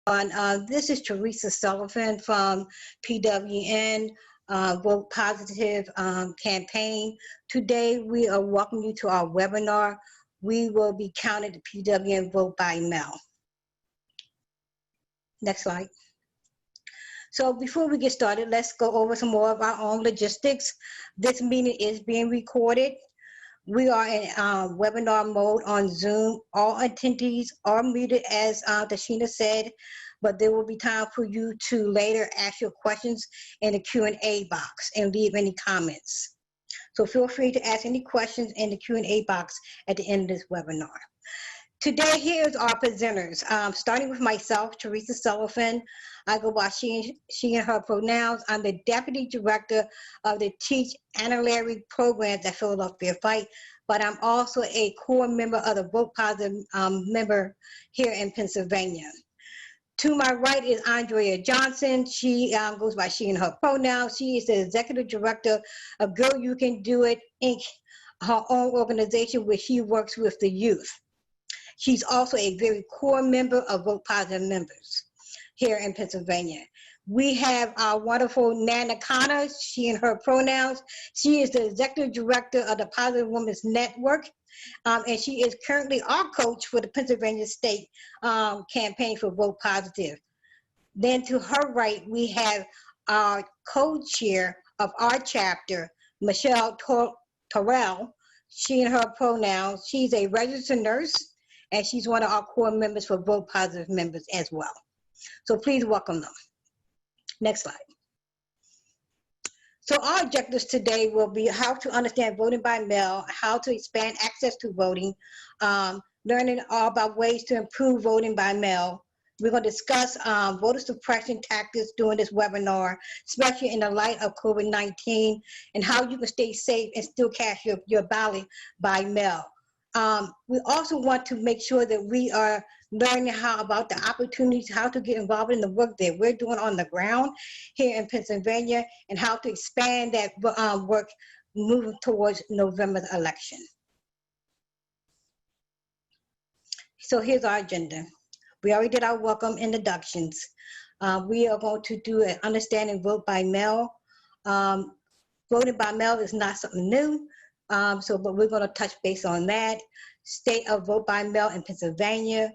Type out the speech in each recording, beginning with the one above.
This is Teresa Sullivan from PWN Vote Positive campaign. Today we are welcoming you to our webinar. We will be counting the PWN vote by mail. Next slide. So before we get started, let's go over some more of our own logistics. This meeting is being recorded. We are in webinar mode on Zoom. All attendees are muted, as Tashina said, but there will be time for you to later ask your questions in the Q&A box and leave any comments. So feel free to ask any questions in the Q&A box at the end of this webinar. Today, here's our presenters. Starting with myself, Teresa Sullivan. I go by she and her pronouns. I'm the Deputy Director of the Teach Ancillary Programs at Philadelphia Fight, but I'm also a core member of the Vote Positive member here in Pennsylvania. To my right is Andrea Johnson. She goes by she and her pronouns. She is the Executive Director of Girl You Can Do It, Inc., her own organization where she works with the youth. She's also a very core member of Vote Positive members here in Pennsylvania. We have our wonderful Nana Connor, she and her pronouns. She is the Executive Director of the Positive Women's Network, and she is currently our coach for the Pennsylvania State campaign for Vote Positive. Then to her right, we have our co-chair of our chapter, Michelle Terrell, she and her pronouns. She's a registered nurse, and she's one of our core members for Vote Positive members as well. So please welcome them. Next slide. So our objectives today will be how to understand voting by mail, how to expand access to voting, learning all about ways to improve voting by mail. We're going to discuss voter suppression tactics during this webinar, especially in the light of COVID-19, and how you can stay safe and still cast your ballot by mail. We also want to make sure that we are learning about the opportunities, how to get involved in the work that we're doing on the ground here in Pennsylvania, and how to expand that work moving towards November's election. So here's our agenda. We already did our welcome introductions. We are going to do an understanding vote by mail. Voting by mail is not something new. But we're going to touch base on that. State of vote by mail in Pennsylvania,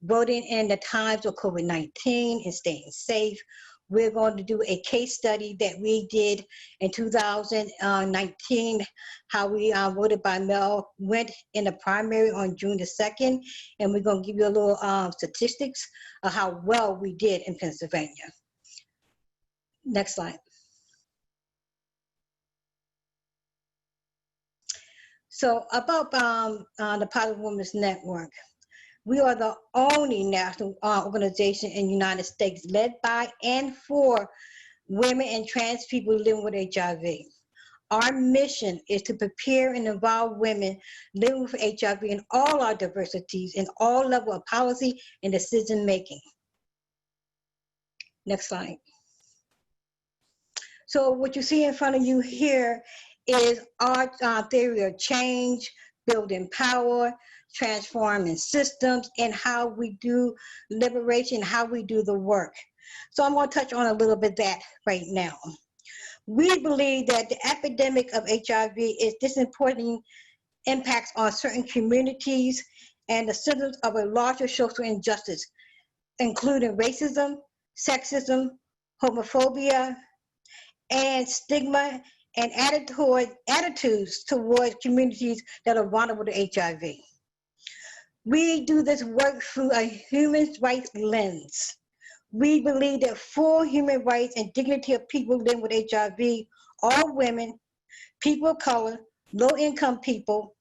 voting in the times of COVID-19 and staying safe. We're going to do a case study that we did in 2019, how we voted by mail, went in the primary on June the 2nd, and we're going to give you a little statistics of how well we did in Pennsylvania. Next slide. So about the Positive Women's Network, we are the only national organization in the United States led by and for women and trans people living with HIV. Our mission is to prepare and involve women living with HIV in all our diversities in all levels of policy and decision making. Next slide. So what you see in front of you here is our theory of change, building power, transforming systems, and how we do liberation, how we do the work. So I'm going to touch on a little bit of that right now. We believe that the epidemic of HIV is disappointing impacts on certain communities and the symptoms of a larger social injustice, including racism, sexism, homophobia, and stigma, and attitudes towards communities that are vulnerable to HIV. We do this work through a human rights lens. We believe that full human rights and dignity of people living with HIV, all women, people of color, low-income people,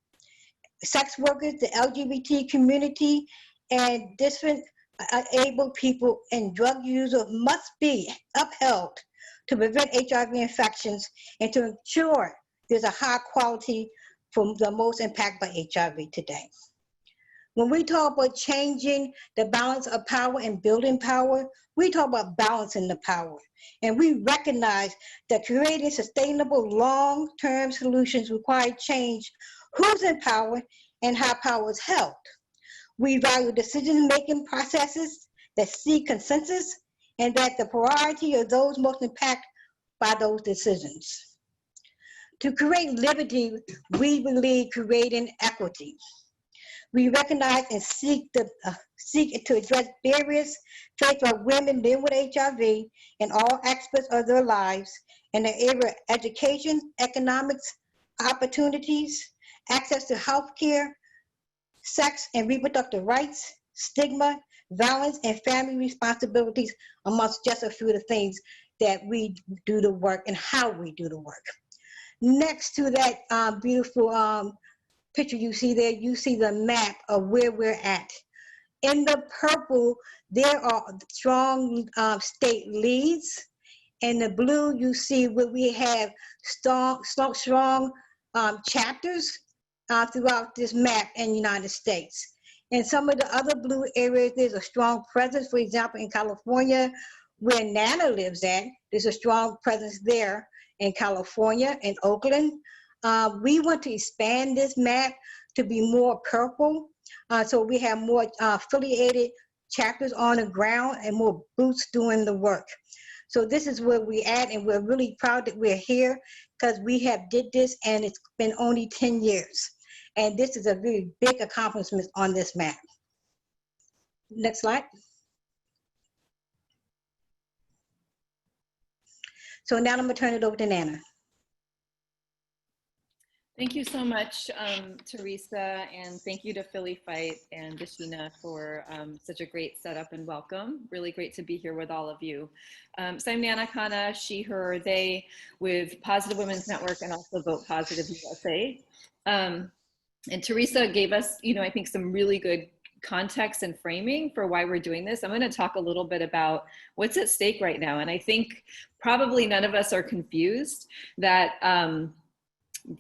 sex workers, the LGBT community, and different able people and drug users must be upheld to prevent HIV infections and to ensure there's a high quality for the most impacted by HIV today. When we talk about changing the balance of power and building power, we talk about balancing the power. And we recognize that creating sustainable long-term solutions require change, who's in power and how power is held. We value decision-making processes that seek consensus and that the priority of those most impacted by those decisions. To create liberty, we believe creating equity. We recognize and seek to address barriers faced by women living with HIV in all aspects of their lives in the area of education, economics, opportunities, access to health care, sex and reproductive rights, stigma, violence, and family responsibilities, amongst just a few of the things that we do the work and how we do the work. Next to that beautiful picture you see there, you see the map of where we're at. In the purple, there are strong state leads. In the blue, you see where we have strong chapters throughout this map in the United States. In some of the other blue areas, there's a strong presence. For example, in California, where Nana lives at, there's a strong presence there in California, in Oakland. We want to expand this map to be more purple, so we have more affiliated chapters on the ground and more boots doing the work. So this is where we're at, and we're really proud that we're here because we have did this and it's been only 10 years. And this is a very big accomplishment on this map. Next slide. So now I'm gonna turn it over to Nana. Thank you so much, Teresa, and thank you to Philly Fight and Dashina for such a great setup and welcome. Really great to be here with all of you. So I'm Nana Khanna, she, her, they, with Positive Women's Network and also Vote Positive USA. And Teresa gave us, I think some really good context and framing for why we're doing this. I'm going to talk a little bit about what's at stake right now. And I think probably none of us are confused that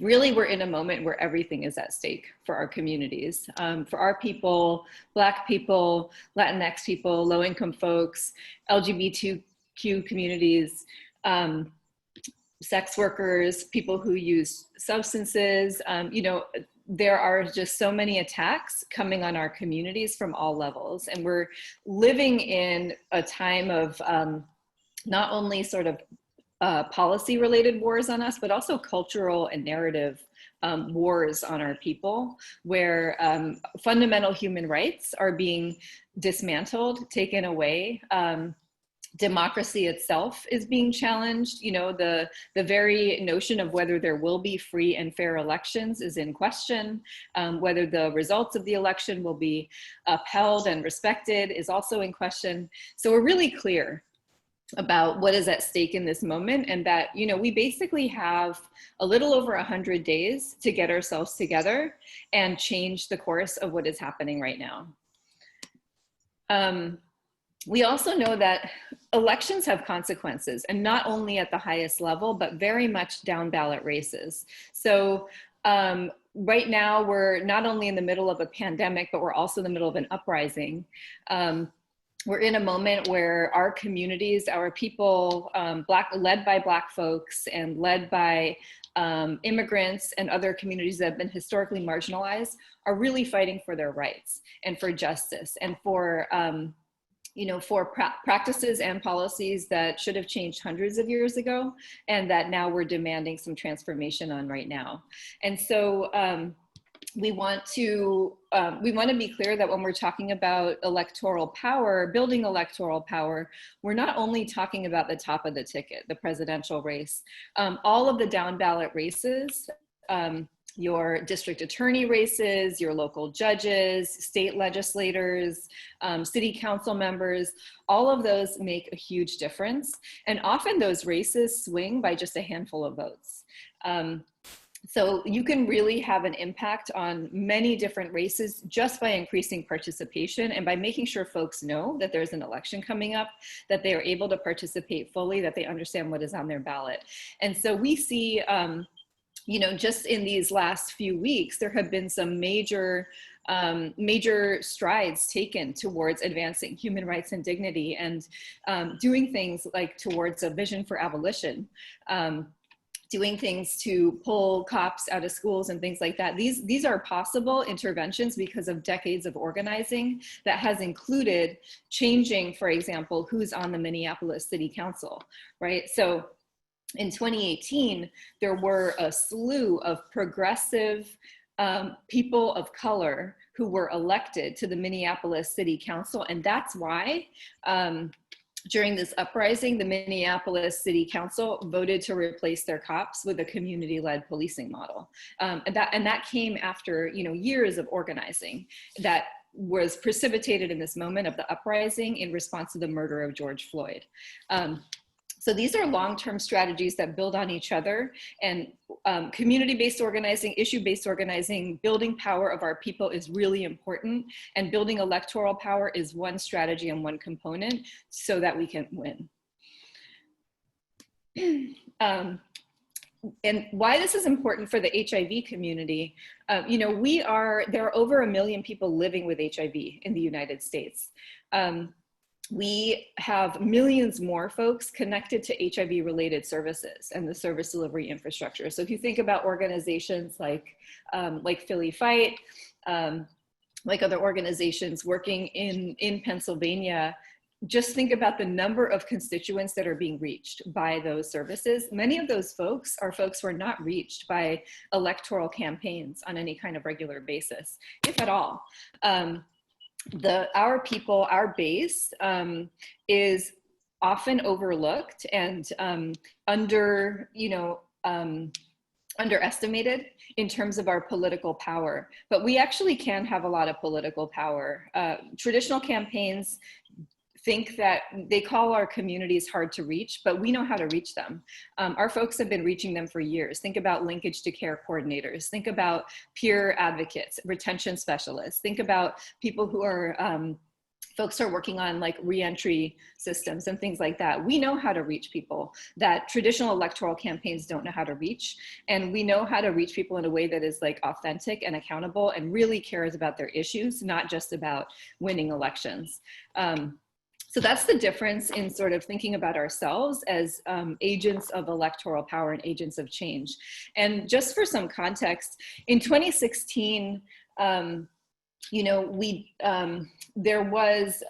really we're in a moment where everything is at stake for our communities, for our people, Black people, Latinx people, low-income folks, LGBTQ communities, sex workers, people who use substances. There are just so many attacks coming on our communities from all levels. And we're living in a time of not only sort of policy-related wars on us, but also cultural and narrative wars on our people, where fundamental human rights are being dismantled, taken away. Democracy itself is being challenged. The very notion of whether there will be free and fair elections is in question. Whether the results of the election will be upheld and respected is also in question. So we're really clear about what is at stake in this moment, and that we basically have a little over 100 days to get ourselves together and change the course of what is happening right now. We also know that elections have consequences, and not only at the highest level, but very much down ballot races. So right now we're not only in the middle of a pandemic, but we're also in the middle of an uprising. We're in a moment where our communities, our people, led by Black folks and led by immigrants and other communities that have been historically marginalized, are really fighting for their rights and for justice and for practices and policies that should have changed hundreds of years ago, and that now we're demanding some transformation on right now. And so we want to be clear that when we're talking about electoral power, building electoral power, we're not only talking about the top of the ticket, the presidential race. All of the down ballot races, your district attorney races, your local judges, state legislators, city council members, all of those make a huge difference. And often those races swing by just a handful of votes. So you can really have an impact on many different races just by increasing participation and by making sure folks know that there's an election coming up, that they are able to participate fully, that they understand what is on their ballot. And so we see, just in these last few weeks, there have been some major strides taken towards advancing human rights and dignity, and doing things like towards a vision for abolition. doing things to pull cops out of schools and things like that. These are possible interventions because of decades of organizing that has included changing, for example, who's on the Minneapolis City Council, right? So in 2018, there were a slew of progressive people of color who were elected to the Minneapolis City Council. And that's why during this uprising, the Minneapolis City Council voted to replace their cops with a community-led policing model. And that came after, you know, years of organizing that was precipitated in this moment of the uprising in response to the murder of George Floyd. So these are long-term strategies that build on each other, and community-based organizing, issue-based organizing, building power of our people is really important, and building electoral power is one strategy and one component so that we can win. And why this is important for the HIV community, you know, there are over 1 million people living with HIV in the United States. We have millions more folks connected to HIV-related services and the service delivery infrastructure. So if you think about organizations like Philly Fight, like other organizations working in Pennsylvania, just think about the number of constituents that are being reached by those services. Many of those folks are folks who are not reached by electoral campaigns on any kind of regular basis, if at all. Our people, our base, is often overlooked and underestimated in terms of our political power. But we actually can have a lot of political power. Traditional campaigns think that they call our communities hard to reach, but we know how to reach them. Our folks have been reaching them for years. Think about linkage to care coordinators. Think about peer advocates, retention specialists. Think about people who are, folks are working on like reentry systems and things like that. We know how to reach people that traditional electoral campaigns don't know how to reach. And we know how to reach people in a way that is like authentic and accountable and really cares about their issues, not just about winning elections. So that's the difference in sort of thinking about ourselves as agents of electoral power and agents of change. And just for some context, in 2016, you know, there was,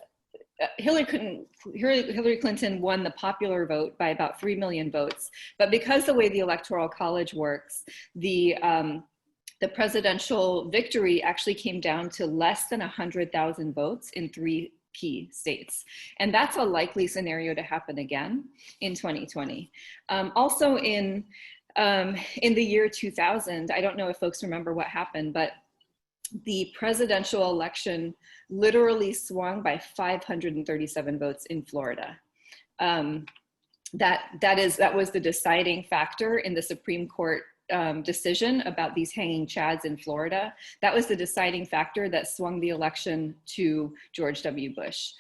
Hillary Clinton won the popular vote by about 3 million votes. But because the way the Electoral College works, the presidential victory actually came down to less than 100,000 votes in 3 key states. And that's a likely scenario to happen again in 2020. Also in the year 2000, I don't know if folks remember what happened, but the presidential election literally swung by 537 votes in Florida. That was the deciding factor in the Supreme Court decision about these hanging chads in Florida. That was the deciding factor that swung the election to George W. Bush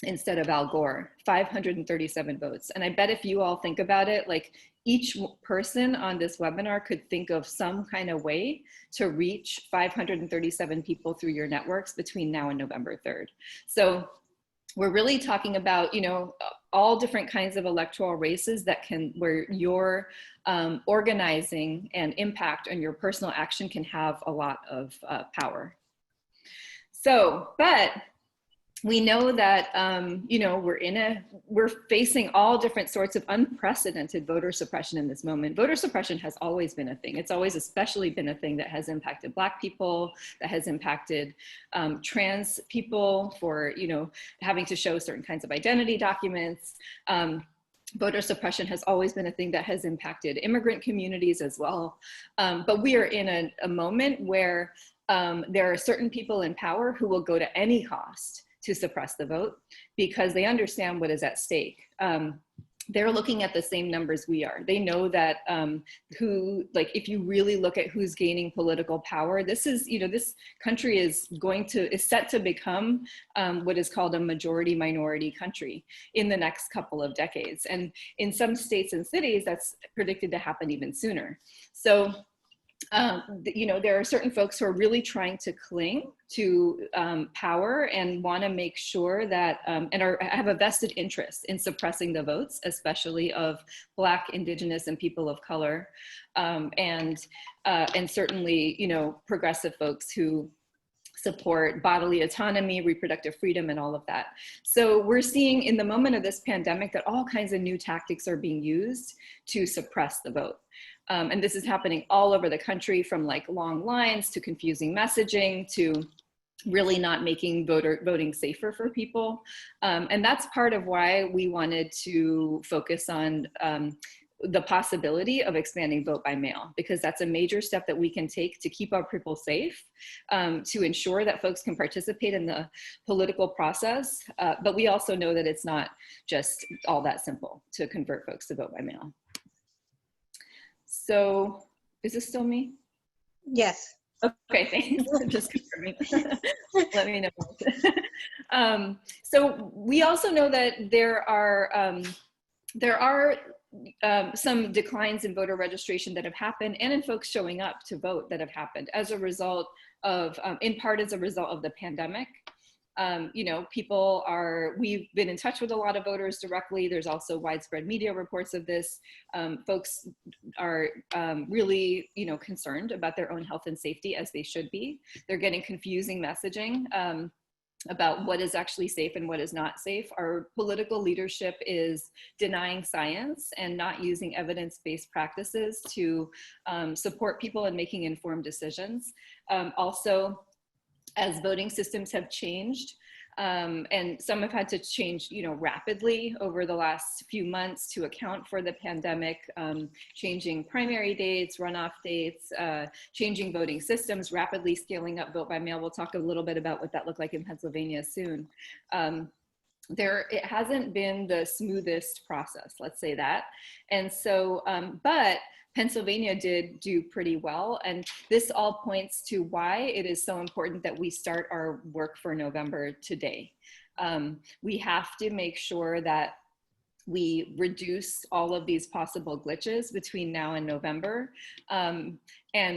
instead of Al Gore. 537 votes. And I bet if you all think about it, like each person on this webinar could think of some kind of way to reach 537 people through your networks between now and November 3rd. So we're really talking about, you know, all different kinds of electoral races where your organizing and impact on your personal action can have a lot of power. So, but we know that, you know, we're facing all different sorts of unprecedented voter suppression in this moment. Voter suppression has always been a thing. It's always especially been a thing that has impacted Black people, that has impacted trans people for, you know, having to show certain kinds of identity documents. Voter suppression has always been a thing that has impacted immigrant communities as well. But we are in a moment where there are certain people in power who will go to any cost to suppress the vote because they understand what is at stake. They're looking at the same numbers we are. They know that if you really look at who's gaining political power, this is, you know, this country is set to become what is called a majority minority country in the next couple of decades. And in some states and cities, that's predicted to happen even sooner. So you know, there are certain folks who are really trying to cling to power and want to make sure that, have a vested interest in suppressing the votes, especially of Black, Indigenous, and people of color, and certainly, you know, progressive folks who support bodily autonomy, reproductive freedom, and all of that. So we're seeing in the moment of this pandemic that all kinds of new tactics are being used to suppress the vote. And this is happening all over the country, from like long lines to confusing messaging to really not making voting safer for people. And that's part of why we wanted to focus on the possibility of expanding vote by mail, because that's a major step that we can take to keep our people safe, to ensure that folks can participate in the political process. But we also know that it's not just all that simple to convert folks to vote by mail. So is this still me? Yes. Okay, thanks. Just confirming. Let me know. So we also know that there are some declines in voter registration that have happened, and in folks showing up to vote that have happened as a result of, in part as a result of the pandemic. You know, we've been in touch with a lot of voters directly. There's also widespread media reports of this. Folks are really, you know, concerned about their own health and safety, as they should be. They're getting confusing messaging about what is actually safe and what is not safe. Our political leadership is denying science and not using evidence-based practices to support people in making informed decisions. Also, as voting systems have changed, and some have had to change, you know, rapidly over the last few months to account for the pandemic, changing primary dates, runoff dates, changing voting systems, rapidly scaling up vote by mail. We'll talk a little bit about what that looked like in Pennsylvania soon. It hasn't been the smoothest process, let's say that. And so, but Pennsylvania did do pretty well. And this all points to why it is so important that we start our work for November today. We have to make sure that we reduce all of these possible glitches between now and November. And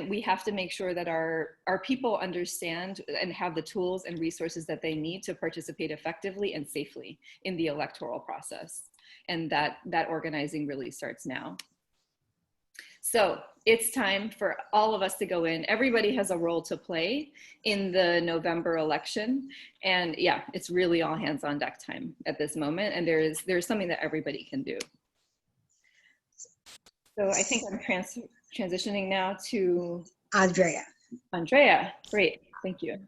we have to make sure that our people understand and have the tools and resources that they need to participate effectively and safely in the electoral process. And that organizing really starts now. So it's time for all of us to go in. Everybody has a role to play in the November election. And yeah, it's really all hands on deck time at this moment. And there's something that everybody can do. So I think I'm transitioning now to Andrea. Andrea, great, thank you.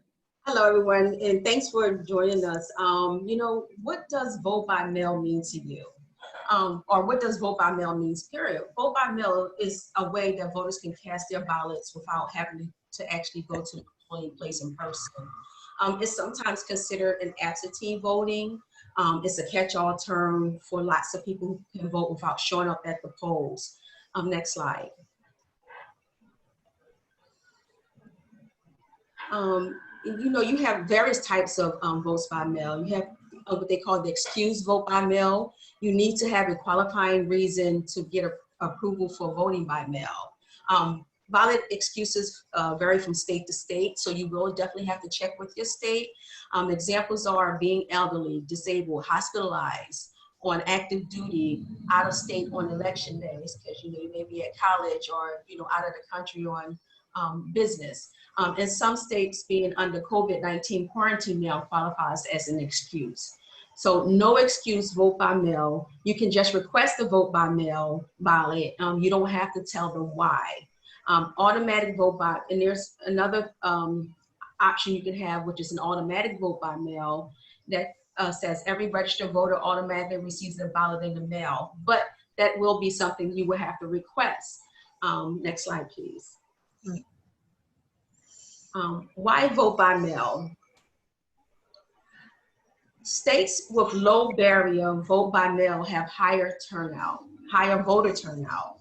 Hello, everyone, and thanks for joining us. You know, what does vote by mail mean to you? Or what does vote by mail means, period? Vote by mail is a way that voters can cast their ballots without having to actually go to the polling place in person. It's sometimes considered an absentee voting. It's a catch-all term for lots of people who can vote without showing up at the polls. Next slide. You know, you have various types of votes by mail. You have what they call the excused vote by mail. You need to have a qualifying reason to get approval for voting by mail. Ballot excuses vary from state to state, so you will definitely have to check with your state. Examples are being elderly, disabled, hospitalized, on active duty, out of state on election days, because you know, you may be at college or out of the country on business. In some states, being under COVID-19 quarantine now qualifies as an excuse. So no excuse vote by mail. You can just request a vote by mail ballot. You don't have to tell them why. Automatic vote by, and there's another option you can have, which is an automatic vote by mail that says every registered voter automatically receives their ballot in the mail, but that will be something you will have to request. Next slide, please. Why vote by mail? States with low barrier vote by mail have higher turnout, higher voter turnout.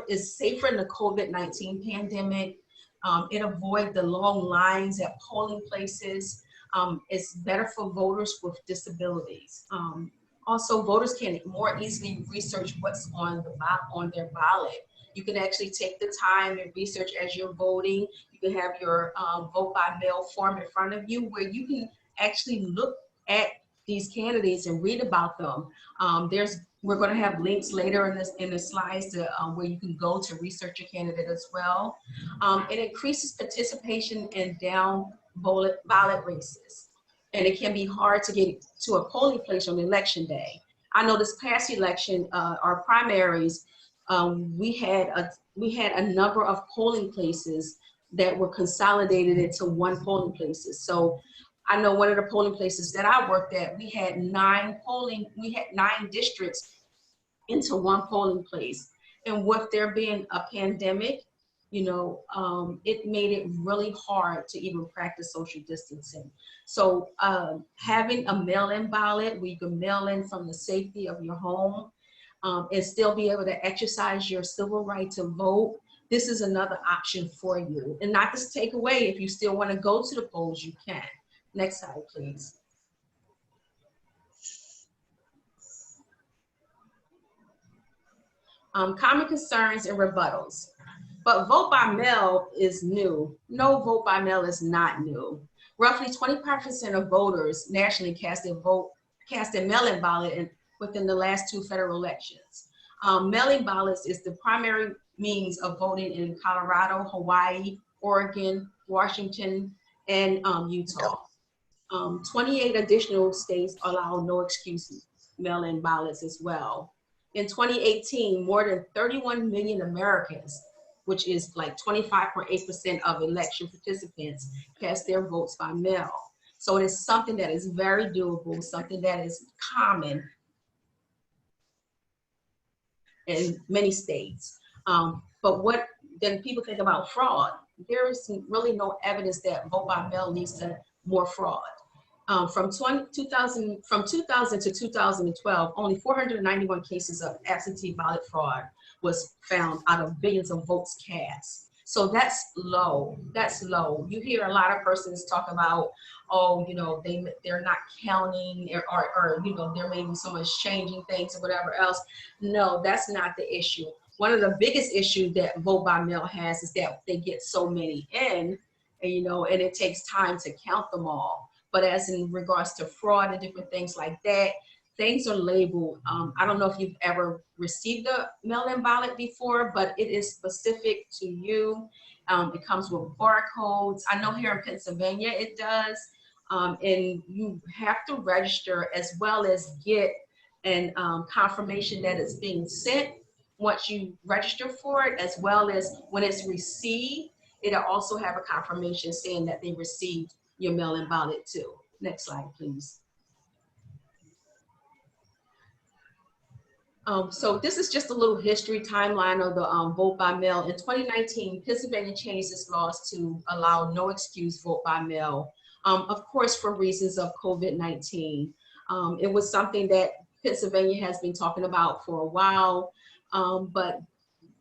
Is safer in the COVID-19 pandemic. It avoids the long lines at polling places. It's better for voters with disabilities. Also, voters can more easily research what's on their ballot. You can actually take the time and research as you're voting. You can have your vote by mail form in front of you where you can actually look at these candidates and read about them. We're going to have links later in the slides to where you can go to research your candidate as well. It increases participation in down ballot races, and it can be hard to get to a polling place on election day. I know this past election, our primaries, we had a number of polling places that were consolidated into one polling places. So I know one of the polling places that I worked at, we had 9 districts into one polling place. And with there being a pandemic, it made it really hard to even practice social distancing. So having a mail-in ballot where you can mail in from the safety of your home and still be able to exercise your civil right to vote, this is another option for you. And not to take away, if you still want to go to the polls, you can. Next slide, please. Common concerns and rebuttals. But vote by mail is new. No, vote by mail is not new. Roughly 25% of voters nationally cast a mail-in ballot within the last 2 federal elections. Mail-in ballots is the primary means of voting in Colorado, Hawaii, Oregon, Washington, and Utah. 28 additional states allow no excuse mail-in ballots as well. In 2018, more than 31 million Americans, which is like 25.8% of election participants, cast their votes by mail. So it is something that is very doable, something that is common in many states. But what then people think about fraud? There is really no evidence that vote by mail leads to more fraud. From 2000 to 2012, only 491 cases of absentee ballot fraud was found out of billions of votes cast. So that's low. That's low. You hear a lot of persons talk about, oh, they're not counting, or there may be so much changing things or whatever else. No, that's not the issue. One of the biggest issues that vote by mail has is that they get so many in, and it takes time to count them all. But as in regards to fraud and different things like that, things are labeled. I don't know if you've ever received a mail-in ballot before, but it is specific to you. It comes with barcodes. I know here in Pennsylvania it does. And you have to register as well as get an confirmation that it's being sent once you register for it, as well as when it's received, it'll also have a confirmation saying that they received your mail-in ballot too. Next slide, please. So this is just a little history timeline of the vote by mail. In 2019, Pennsylvania changed its laws to allow no excuse vote by mail, of course, for reasons of COVID-19. It was something that Pennsylvania has been talking about for a while, but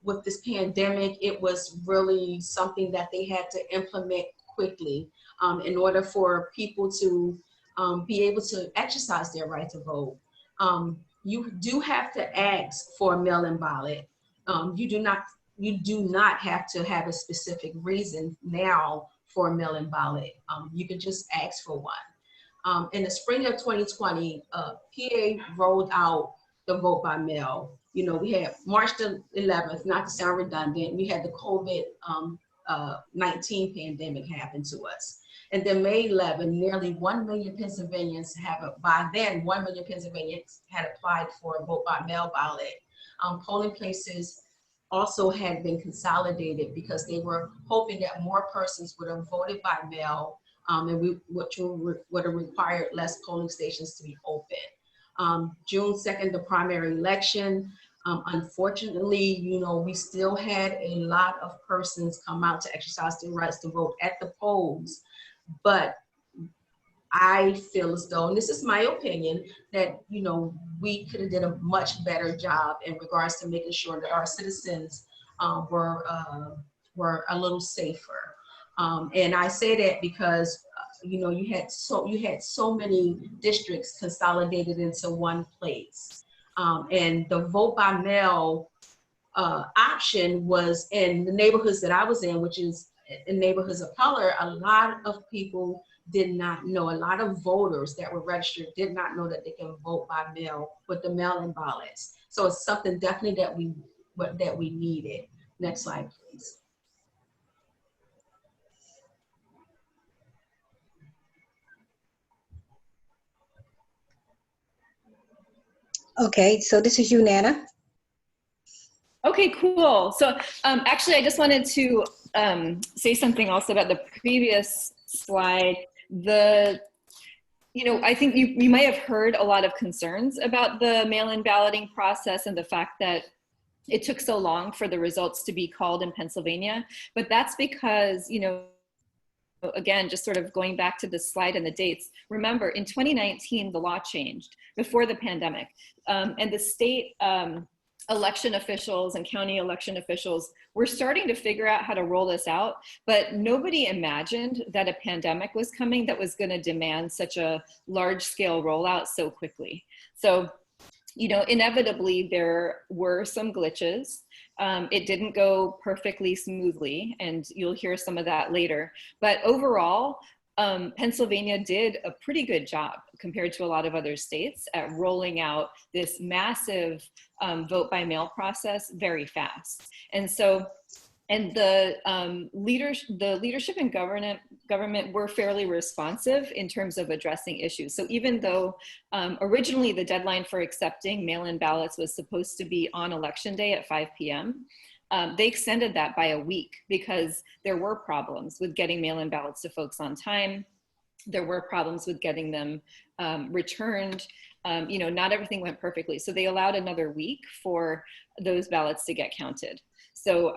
with this pandemic, it was really something that they had to implement quickly in order for people to be able to exercise their right to vote. You do have to ask for a mail-in ballot. You do not have to have a specific reason now for a mail-in ballot. You can just ask for one. In the spring of 2020, PA rolled out the vote by mail. We had March the 11th, not to sound redundant, we had the COVID-19 pandemic happen to us. And then May 11, nearly 1 million Pennsylvanians by then 1 million Pennsylvanians had applied for a vote by mail ballot. Polling places also had been consolidated because they were hoping that more persons would have voted by mail, which would have required less polling stations to be open. June 2nd, the primary election. Unfortunately, we still had a lot of persons come out to exercise their rights to vote at the polls. But I feel as though, and this is my opinion, that, we could have did a much better job in regards to making sure that our citizens were a little safer. And I say that because, you had so many districts consolidated into one place. And the vote by mail option was in the neighborhoods that I was in, which is in neighborhoods of color. A lot of people did not know. A lot of voters that were registered did not know that they can vote by mail with the mail-in ballots. So it's something definitely that we needed. Next slide, please. Okay, so this is you, Nana. Okay, cool. So actually, I just wanted to say something also about the previous slide. I think you might have heard a lot of concerns about the mail-in balloting process and the fact that it took so long for the results to be called in Pennsylvania. But that's because, again, just sort of going back to the slide and the dates, remember in 2019, the law changed before the pandemic, and the state election officials and county election officials were starting to figure out how to roll this out, but nobody imagined that a pandemic was coming that was going to demand such a large scale rollout so quickly. So, inevitably there were some glitches. It didn't go perfectly smoothly, and you'll hear some of that later. But overall, Pennsylvania did a pretty good job compared to a lot of other states at rolling out this massive vote by mail process very fast. And so, the leadership and government were fairly responsive in terms of addressing issues. So even though originally the deadline for accepting mail-in ballots was supposed to be on election day at 5 p.m., they extended that by a week because there were problems with getting mail-in ballots to folks on time. There were problems with getting them returned. Not everything went perfectly. So they allowed another week for those ballots to get counted. So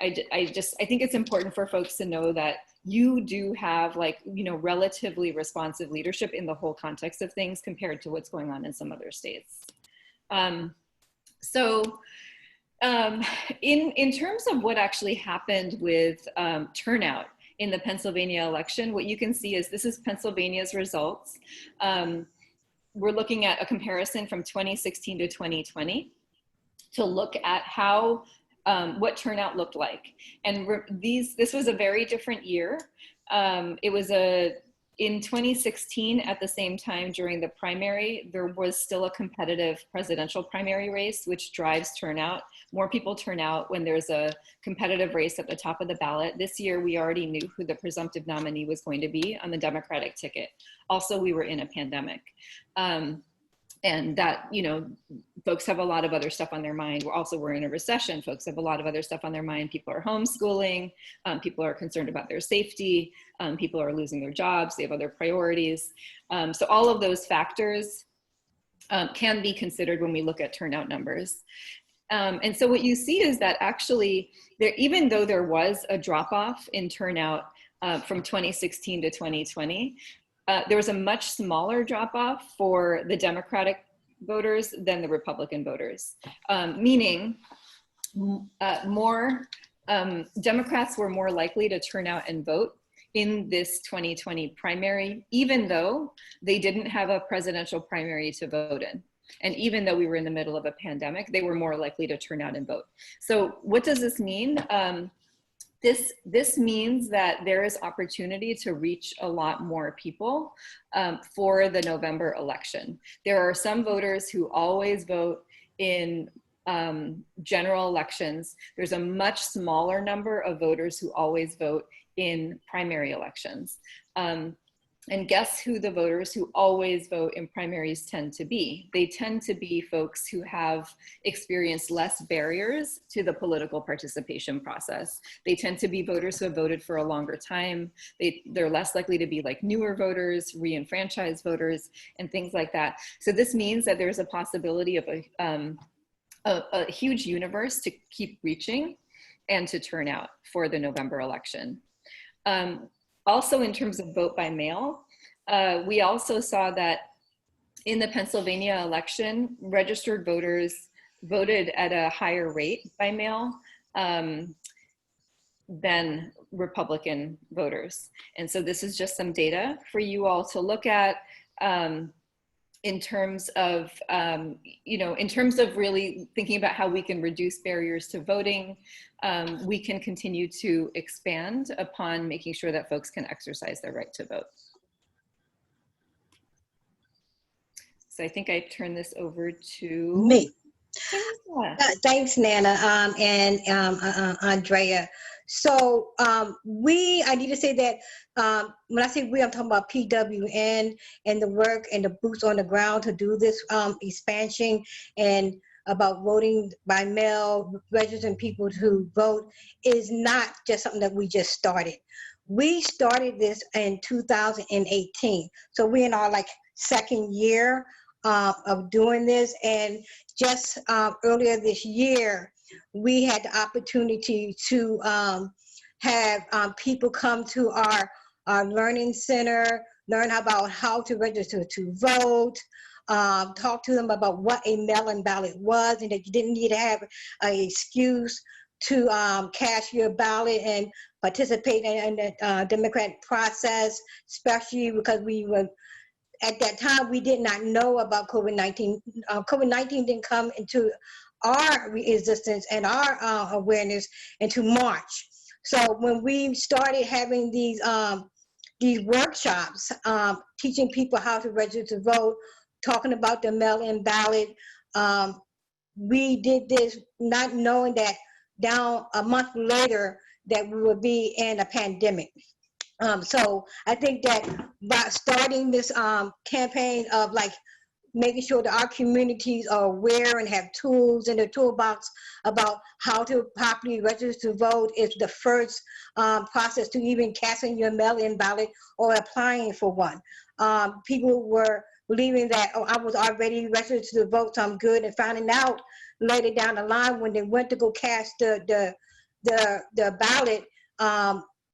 I think it's important for folks to know that you do have relatively responsive leadership in the whole context of things compared to what's going on in some other states. In terms of what actually happened with turnout in the Pennsylvania election, what you can see is this is Pennsylvania's results. We're looking at a comparison from 2016 to 2020 to look at how what turnout looked like. And this was a very different year. It was in 2016, at the same time during the primary, there was still a competitive presidential primary race, which drives turnout. More people turn out when there's a competitive race at the top of the ballot. This year, we already knew who the presumptive nominee was going to be on the Democratic ticket. Also, we were in a pandemic. And that, folks have a lot of other stuff on their mind. We're in a recession. Folks have a lot of other stuff on their mind. People are homeschooling. People are concerned about their safety. People are losing their jobs. They have other priorities. So all of those factors can be considered when we look at turnout numbers. And so what you see is that actually, even though there was a drop-off in turnout from 2016 to 2020, there was a much smaller drop-off for the Democratic voters than the Republican voters, meaning Democrats were more likely to turn out and vote in this 2020 primary, even though they didn't have a presidential primary to vote in. And even though we were in the middle of a pandemic, they were more likely to turn out and vote. So what does this mean? This means that there is opportunity to reach a lot more people for the November election. There are some voters who always vote in general elections. There's a much smaller number of voters who always vote in primary elections. And guess who the voters who always vote in primaries tend to be? They tend to be folks who have experienced less barriers to the political participation process. They tend to be voters who have voted for a longer time. They're less likely to be like newer voters, re-enfranchised voters, and things like that. So this means that there's a possibility of a huge universe to keep reaching and to turn out for the November election. Also, in terms of vote by mail, we also saw that in the Pennsylvania election, registered voters voted at a higher rate by mail than Republican voters. And so this is just some data for you all to look at. in terms of, in terms of really thinking about how we can reduce barriers to voting, we can continue to expand upon making sure that folks can exercise their right to vote. So I think I turn this over to Me. Teresa. Thanks, Nana, and Andrea. So I need to say that when I say we, I'm talking about PWN and the work and the boots on the ground to do this expansion and about voting by mail, registering people to vote is not just something that we just started. We started this in 2018. So we're in our like second year of doing this, and just earlier this year, we had the opportunity to have people come to our learning center, learn about how to register to vote, talk to them about what a mail-in ballot was, and that you didn't need to have an excuse to cast your ballot and participate in the democratic process, especially because we were at that time, we did not know about COVID-19. COVID-19 didn't come into our existence and our awareness until March. So when we started having these workshops, teaching people how to register to vote, talking about the mail-in ballot, we did this not knowing that down a month later that we would be in a pandemic. So I think that by starting this campaign of like making sure that our communities are aware and have tools in their toolbox about how to properly register to vote is the first process to even casting your mail-in ballot or applying for one. People were believing that, oh, I was already registered to vote, so I'm good, and finding out later down the line when they went to go cast the ballot,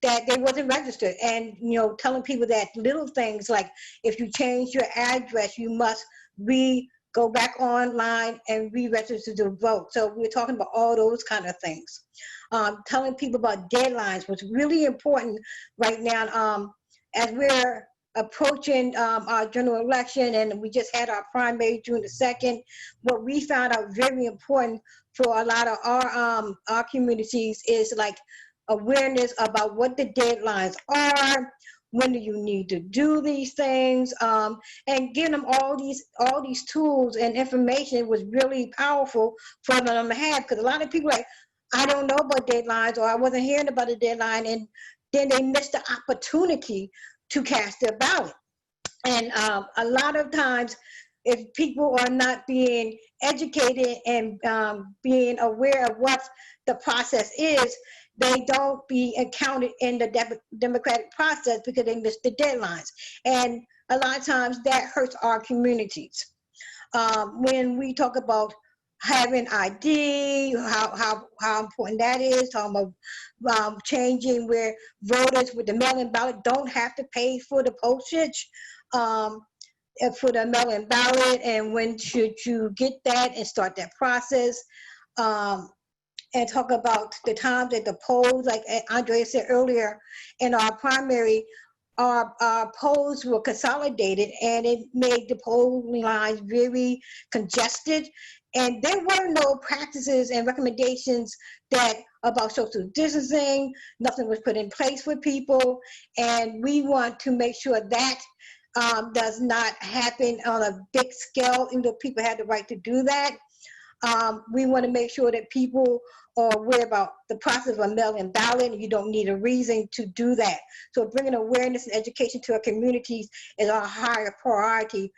that they wasn't registered. And telling people that little things like if you change your address, you must go back online and re-register to vote. So we're talking about all those kind of things. Telling people about deadlines was really important right now, as we're approaching our general election, and we just had our primary June the 2nd. What we found out very important for a lot of our communities is like awareness about what the deadlines are, when do you need to do these things, and giving them all these tools and information was really powerful for them to have, because a lot of people like, I don't know about deadlines, or I wasn't hearing about the deadline, and then they missed the opportunity to cast their ballot. And a lot of times, if people are not being educated and being aware of what the process is, they don't be accounted in the democratic process because they missed the deadlines. And a lot of times that hurts our communities. When we talk about having ID, how important that is, talking about changing where voters with the mail-in ballot don't have to pay for the postage for the mail-in ballot, and when should you get that and start that process. And talk about the times that the polls, like Andrea said earlier, in our primary, our polls were consolidated, and it made the polling lines very congested. And there were no practices and recommendations about social distancing. Nothing was put in place for people, and we want to make sure that does not happen on a big scale, even though people have the right to do that. We want to make sure that people are aware about the process of a mail-in ballot, and you don't need a reason to do that. So bringing awareness and education to our communities is our higher priority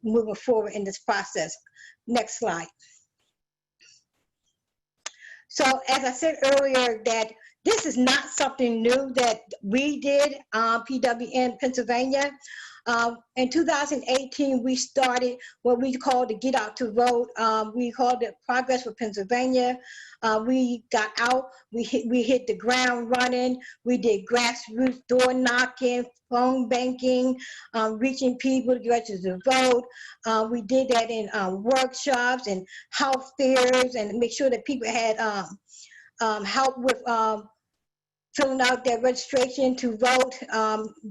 moving forward in this process. Next slide. So as I said earlier, that this is not something new that we did, PWN Pennsylvania. In 2018, we started what we called the Get Out to Vote. We called it Progress for Pennsylvania. We got out, we hit the ground running. We did grassroots door knocking, phone banking, reaching people to register to vote. We did that in workshops and health fairs, and make sure that people had help with filling out their registration to vote,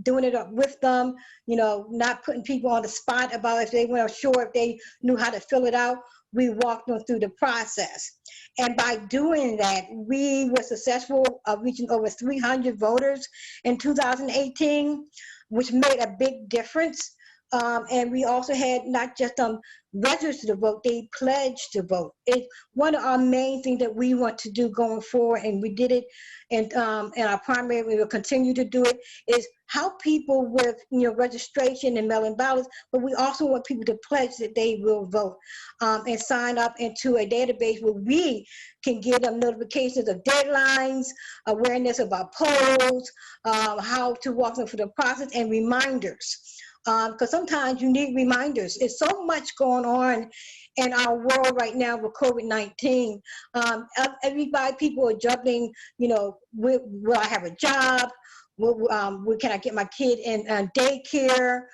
doing it up with them, you know, not putting people on the spot about if they weren't sure if they knew how to fill it out. We walked them through the process. And by doing that, we were successful of reaching over 300 voters in 2018, which made a big difference. And we also had not just registered to vote, they pledged to vote. It's one of our main things that we want to do going forward, and we did it in our primary. We will continue to do it, is help people with, you know, registration and mail-in ballots, but we also want people to pledge that they will vote, and sign up into a database where we can give them notifications of deadlines, awareness about polls, how to walk them through the process, and reminders. Because sometimes you need reminders. It's so much going on in our world right now with COVID-19. Everybody, people are juggling, you know, will I have a job? Where can I get my kid in daycare?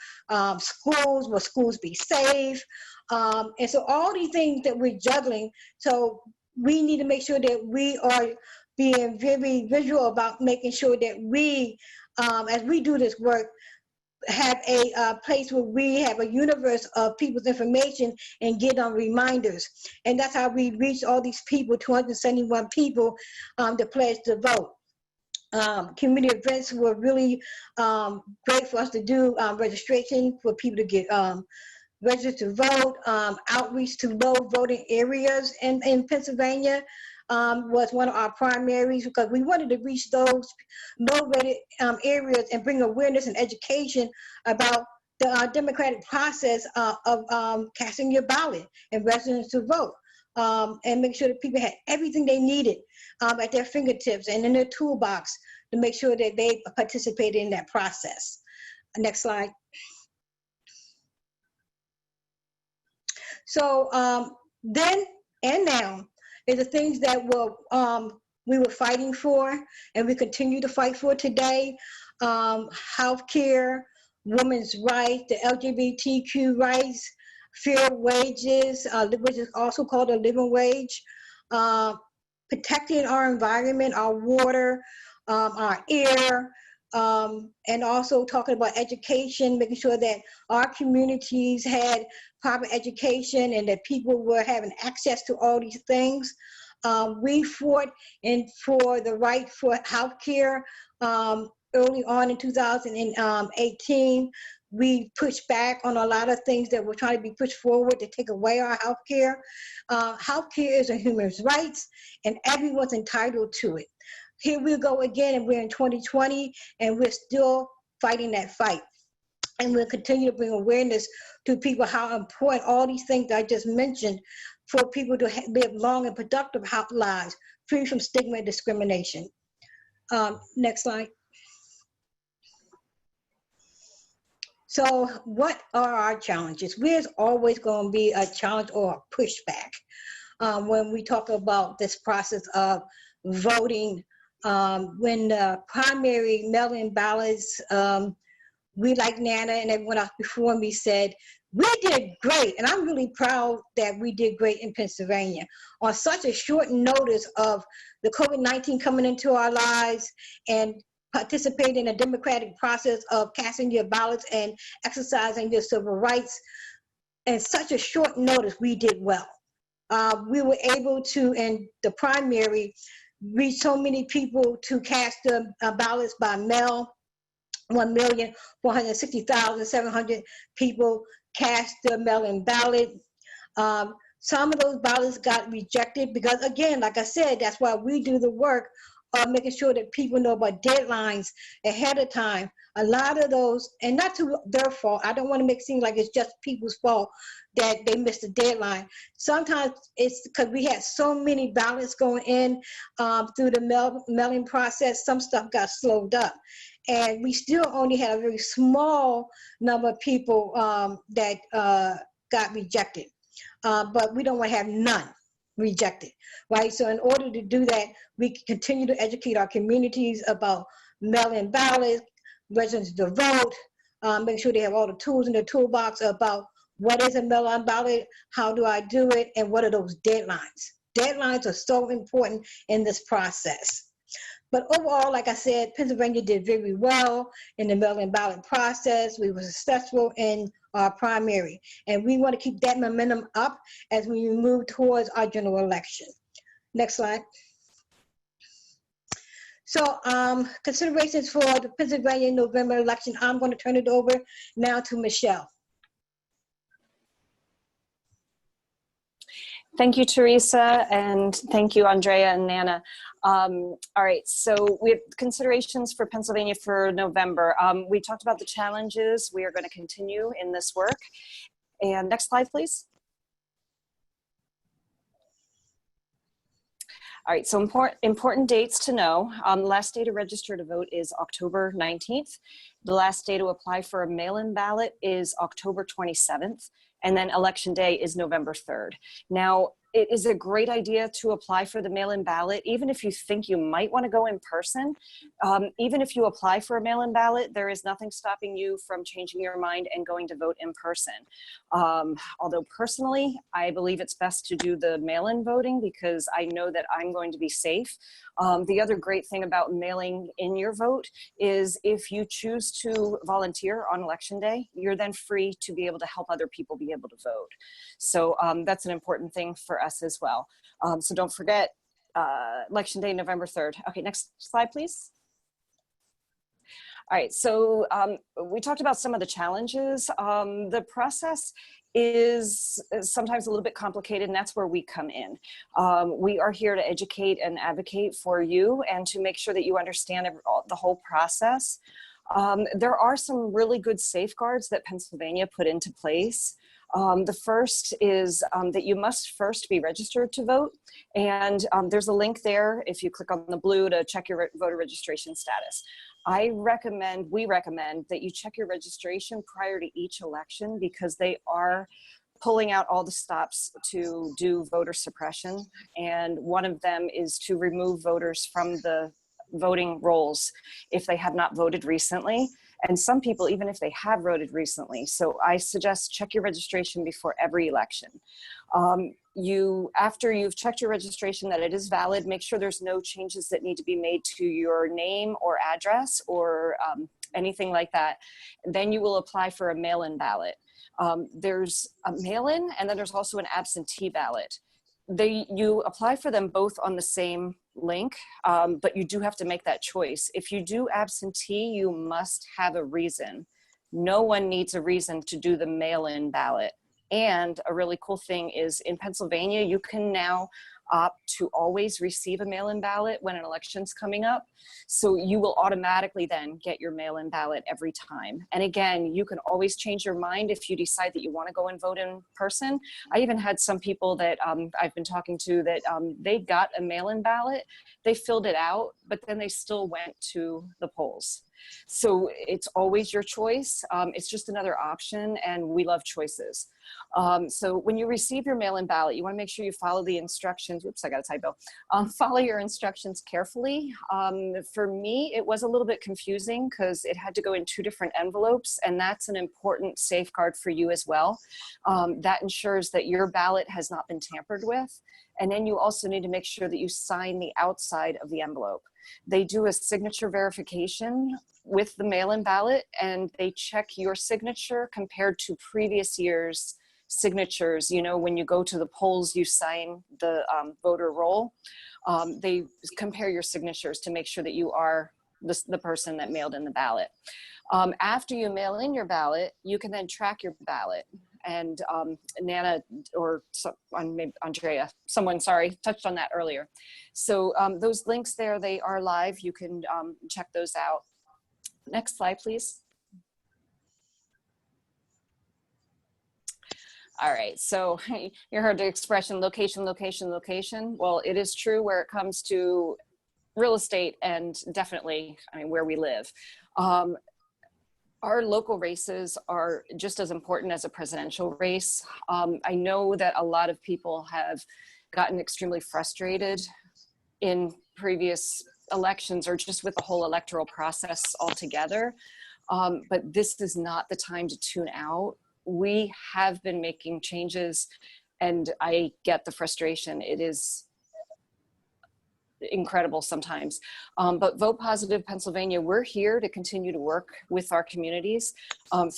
Schools, will schools be safe? And so all these things that we're juggling, so we need to make sure that we are being very visual about making sure that we, as we do this work, have a place where we have a universe of people's information and get on reminders. And that's how we reach all these people, 271 people, to pledge to vote. Community events were really great for us to do, registration for people to get registered to vote, outreach to low voting areas in Pennsylvania. Was one of our primaries, because we wanted to reach those low-rated areas and bring awareness and education about the democratic process of casting your ballot and registering to vote, and make sure that people had everything they needed at their fingertips and in their toolbox to make sure that they participated in that process. Next slide. So then and now, is the things that we were fighting for, and we continue to fight for today: healthcare, women's rights, the LGBTQ rights, fair wages, which is also called a living wage, protecting our environment, our water, our air, and also talking about education, making sure that our communities had proper education and that people were having access to all these things. We fought for the right for healthcare early on in 2018. We pushed back on a lot of things that were trying to be pushed forward to take away our healthcare. Healthcare is a human right, and everyone's entitled to it. Here we go again, and we're in 2020, and we're still fighting that fight. And we'll continue to bring awareness to people how important all these things I just mentioned for people to live long and productive lives, free from stigma and discrimination. Next slide. So what are our challenges? There's always going to be a challenge or a pushback when we talk about this process of voting. When the primary mail-in ballots, we, like Nana and everyone else before me, said, we did great. And I'm really proud that we did great in Pennsylvania. On such a short notice of the COVID-19 coming into our lives and participating in a democratic process of casting your ballots and exercising your civil rights, in such a short notice, we did well. We were able to, in the primary, reach so many people to cast the ballots by mail. 1,460,700 people cast the mail-in ballot. Some of those ballots got rejected because, again, like I said, that's why we do the work of making sure that people know about deadlines ahead of time. A lot of those, and not to their fault, I don't want to make it seem like it's just people's fault that they missed the deadline. Sometimes it's because we had so many ballots going in through the mailing process, some stuff got slowed up. And we still only had a very small number of people that got rejected. But we don't want to have none rejected, right? So in order to do that, we continue to educate our communities about mail-in ballots, residents to vote, make sure they have all the tools in their toolbox about what is a mail-in ballot, how do I do it, and what are those deadlines. Deadlines are so important in this process. But overall, like I said, Pennsylvania did very well in the mail-in ballot process. We were successful in our primary, and we want to keep that momentum up as we move towards our general election. Next slide. So considerations for the Pennsylvania November election, I'm going to turn it over now to Michelle. Thank you, Teresa, and thank you, Andrea and Nana. All right, so we have considerations for Pennsylvania for November. We talked about the challenges. We are going to continue in this work. And next slide, please. All right, so important dates to know. The last day to register to vote is October 19th. The last day to apply for a mail-in ballot is October 27th. And then election day is November 3rd. Now, it is a great idea to apply for the mail-in ballot, even if you think you might want to go in person. Even if you apply for a mail-in ballot, there is nothing stopping you from changing your mind and going to vote in person. Although personally, I believe it's best to do the mail-in voting because I know that I'm going to be safe. The other great thing about mailing in your vote is if you choose to volunteer on election day, you're then free to be able to help other people be able to vote. So that's an important thing for us as well. So don't forget election day, November 3rd. Okay, next slide, please. All right, so we talked about some of the challenges. The process is sometimes a little bit complicated, and that's where we come in. We are here to educate and advocate for you and to make sure that you understand the whole process. There are some really good safeguards that Pennsylvania put into place. The first is that you must first be registered to vote. And there's a link there if you click on the blue to check your voter registration status. We recommend that you check your registration prior to each election because they are pulling out all the stops to do voter suppression. And one of them is to remove voters from the voting rolls if they have not voted recently. And some people, even if they have voted recently. So I suggest check your registration before every election. After you've checked your registration that it is valid, make sure there's no changes that need to be made to your name or address or anything like that. Then you will apply for a mail-in ballot. There's a mail-in and then there's also an absentee ballot. You apply for them both on the same link, but you do have to make that choice. If you do absentee, you must have a reason. No one needs a reason to do the mail-in ballot. And a really cool thing is in Pennsylvania, you can now opt to always receive a mail-in ballot when an election's coming up. So you will automatically then get your mail-in ballot every time. And again, you can always change your mind if you decide that you want to go and vote in person. I even had some people that I've been talking to that they got a mail-in ballot, they filled it out, but then they still went to the polls. So it's always your choice. It's just another option, and we love choices. So when you receive your mail-in ballot, you want to make sure you follow the instructions. Oops, I got a typo. Follow your instructions carefully. For me, it was a little bit confusing because it had to go in 2 different envelopes, and that's an important safeguard for you as well. That ensures that your ballot has not been tampered with. And then you also need to make sure that you sign the outside of the envelope. They do a signature verification with the mail-in ballot, and they check your signature compared to previous year's signatures. You know, when you go to the polls, you sign the voter roll. They compare your signatures to make sure that you are the person that mailed in the ballot. After you mail in your ballot, you can then track your ballot. And Nana or maybe Andrea, touched on that earlier. So those links there, they are live. You can check those out. Next slide, please. All right, so you heard the expression location, location, location. Well, it is true where it comes to real estate and definitely, where we live. Our local races are just as important as a presidential race. I know that a lot of people have gotten extremely frustrated in previous elections or just with the whole electoral process altogether. But this is not the time to tune out. We have been making changes and I get the frustration. It is incredible sometimes. But Vote Positive Pennsylvania, we're here to continue to work with our communities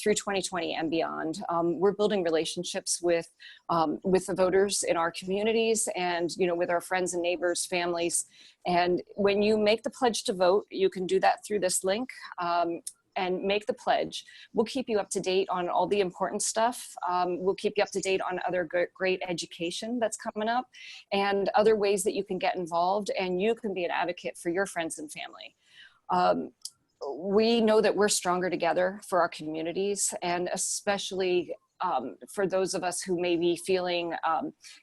through 2020 and beyond. We're building relationships with the voters in our communities and, you know, with our friends and neighbors, families. And when you make the pledge to vote, you can do that through this link. And make the pledge. We'll keep you up to date on all the important stuff. We'll keep you up to date on other great education that's coming up and other ways that you can get involved and you can be an advocate for your friends and family. We know that we're stronger together for our communities, and especially for those of us who may be feeling,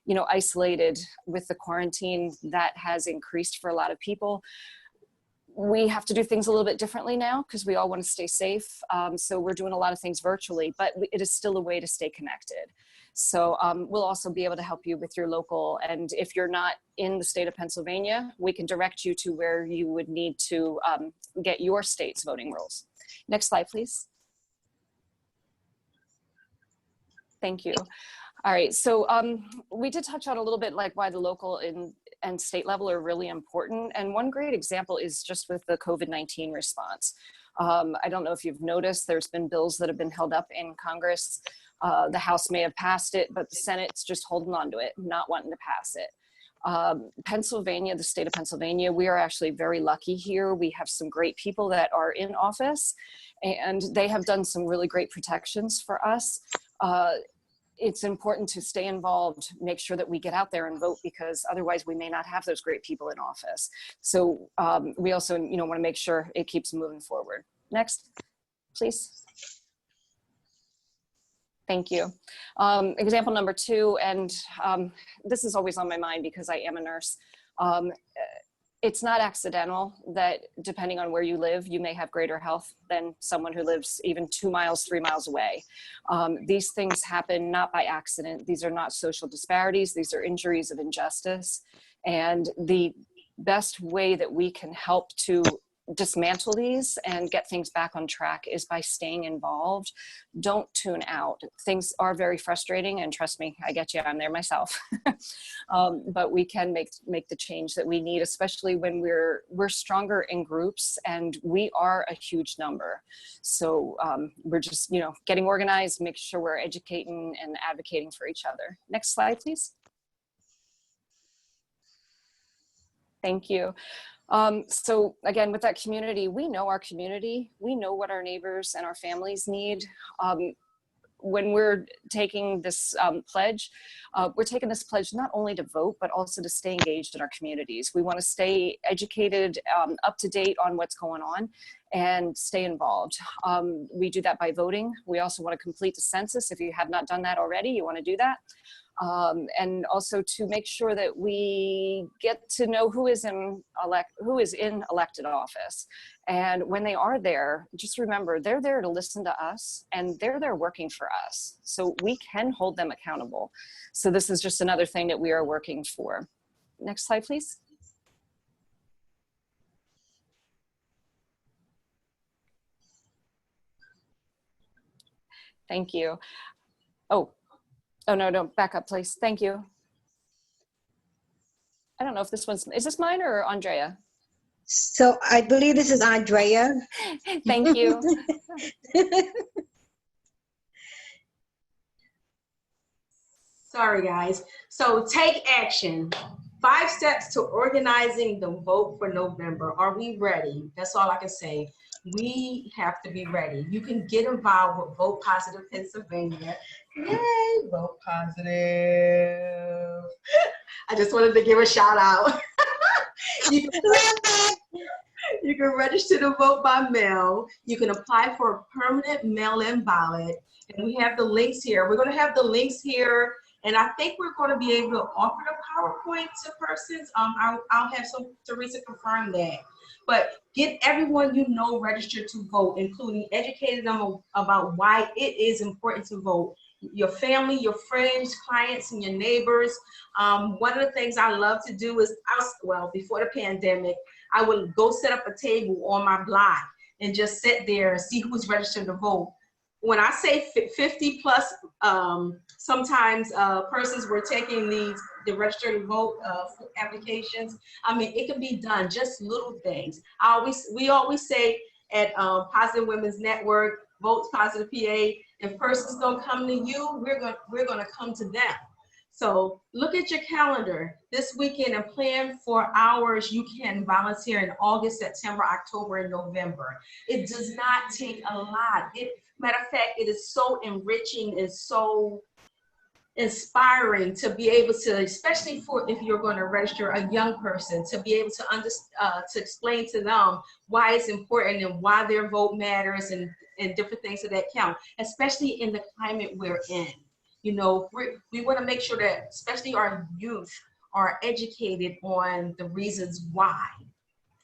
you know, isolated with the quarantine that has increased for a lot of people. We have to do things a little bit differently now because we all want to stay safe. So we're doing a lot of things virtually, but it is still a way to stay connected. So we'll also be able to help you with your local. And if you're not in the state of Pennsylvania, we can direct you to where you would need to get your state's voting rules. Next slide, please. Thank you. All right, so we did touch on a little bit like why the local and state level are really important. And one great example is just with the COVID-19 response. I don't know if you've noticed, there's been bills that have been held up in Congress. The House may have passed it, but the Senate's just holding on to it, not wanting to pass it. Pennsylvania, the state of Pennsylvania, we are actually very lucky here. We have some great people that are in office and they have done some really great protections for us. It's important to stay involved, make sure that we get out there and vote because otherwise we may not have those great people in office. So we also, you know, want to make sure it keeps moving forward. Next, please. Thank you. Example number 2, and this is always on my mind because I am a nurse. It's not accidental that depending on where you live, you may have greater health than someone who lives even 2 miles, 3 miles away. These things happen not by accident. These are not social disparities. These are injuries of injustice. And the best way that we can help to dismantle these and get things back on track is by staying involved. Don't tune out. Things are very frustrating, and trust me, I get you, I'm there myself. But we can make the change that we need, especially when we're stronger in groups, and we are a huge number. So we're just, you know, getting organized, make sure we're educating and advocating for each other. Next slide, please. Thank you. So again, with that community, we know our community, we know what our neighbors and our families need. When we're taking this pledge, we're taking this pledge not only to vote, but also to stay engaged in our communities. We want to stay educated, up to date on what's going on and stay involved. We do that by voting. We also want to complete the census. If you have not done that already, you want to do that. And also to make sure that we get to know who is in elected office. And when they are there, just remember, they're there to listen to us and they're there working for us. So we can hold them accountable. So this is just another thing that we are working for. Next slide, please. Thank you. Oh, no, back up, please. Thank you. I don't know if this one's, is this mine or Andrea? So I believe this is Andrea. Thank you. Sorry, guys. So take action. 5 steps to organizing the vote for November. Are we ready? That's all I can say. We have to be ready. You can get involved with Vote Positive Pennsylvania. Yay, Vote Positive. I just wanted to give a shout out. You can register to vote by mail. You can apply for a permanent mail-in ballot. And we have the links here. We're going to have the links here. And I think we're going to be able to offer the PowerPoint to persons. I'll have Teresa confirm that. But get everyone you know registered to vote, including educating them about why it is important to vote. Your family, your friends, clients, and your neighbors. One of the things I love to do is, before the pandemic, I would go set up a table on my block and just sit there and see who's registered to vote. when I say 50 plus, sometimes persons were taking the register to vote applications. I mean, it can be done, just little things. We always say at Positive Women's Network, Votes Positive PA, if persons don't come to you, we're gonna come to them. So look at your calendar this weekend and plan for hours you can volunteer in August, September, October, and November. It does not take a lot. Matter of fact, it is so enriching and so inspiring to be able to, especially for if you're going to register a young person, to be able to explain to them why it's important and why their vote matters and different things of that count, especially in the climate we're in. You know, we want to make sure that especially our youth are educated on the reasons why.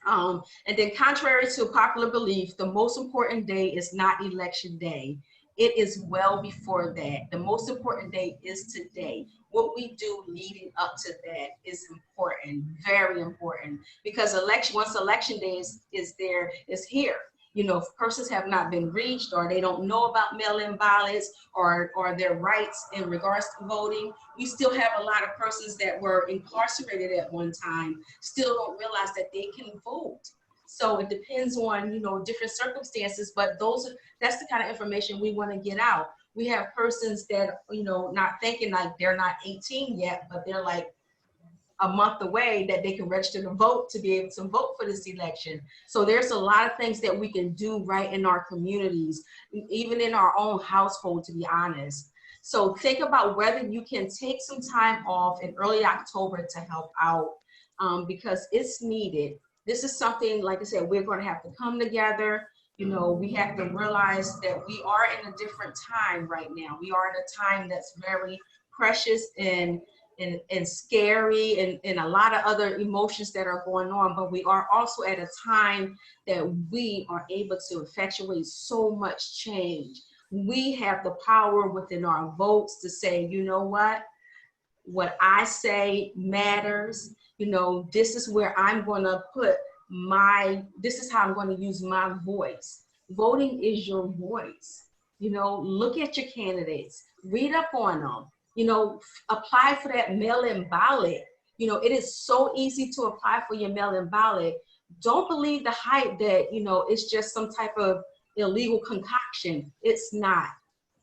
And then contrary to popular belief, the most important day is not election day. It is well before that. The most important day is today. What we do leading up to that is important, very important, because once election day is here. You know, if persons have not been reached or they don't know about mail-in ballots or their rights in regards to voting, we still have a lot of persons that were incarcerated at one time, still don't realize that they can vote. So it depends on, you know, different circumstances, but that's the kind of information we want to get out. We have persons that, you know, not thinking like they're not 18 yet, but they're like a month away that they can register to vote to be able to vote for this election. So there's a lot of things that we can do right in our communities, even in our own household, to be honest. So think about whether you can take some time off in early October to help out, because it's needed. This is something, like I said, we're going to have to come together. You know, we have to realize that we are in a different time right now. We are in a time that's very precious and scary and a lot of other emotions that are going on, but we are also at a time that we are able to effectuate so much change. We have the power within our votes to say, you know what I say matters. You know, this is where I'm going to put this is how I'm going to use my voice. Voting is your voice. You know, look at your candidates, read up on them. You know, apply for that mail-in ballot. You know, it is so easy to apply for your mail-in ballot. Don't believe the hype that, you know, it's just some type of illegal concoction. It's not.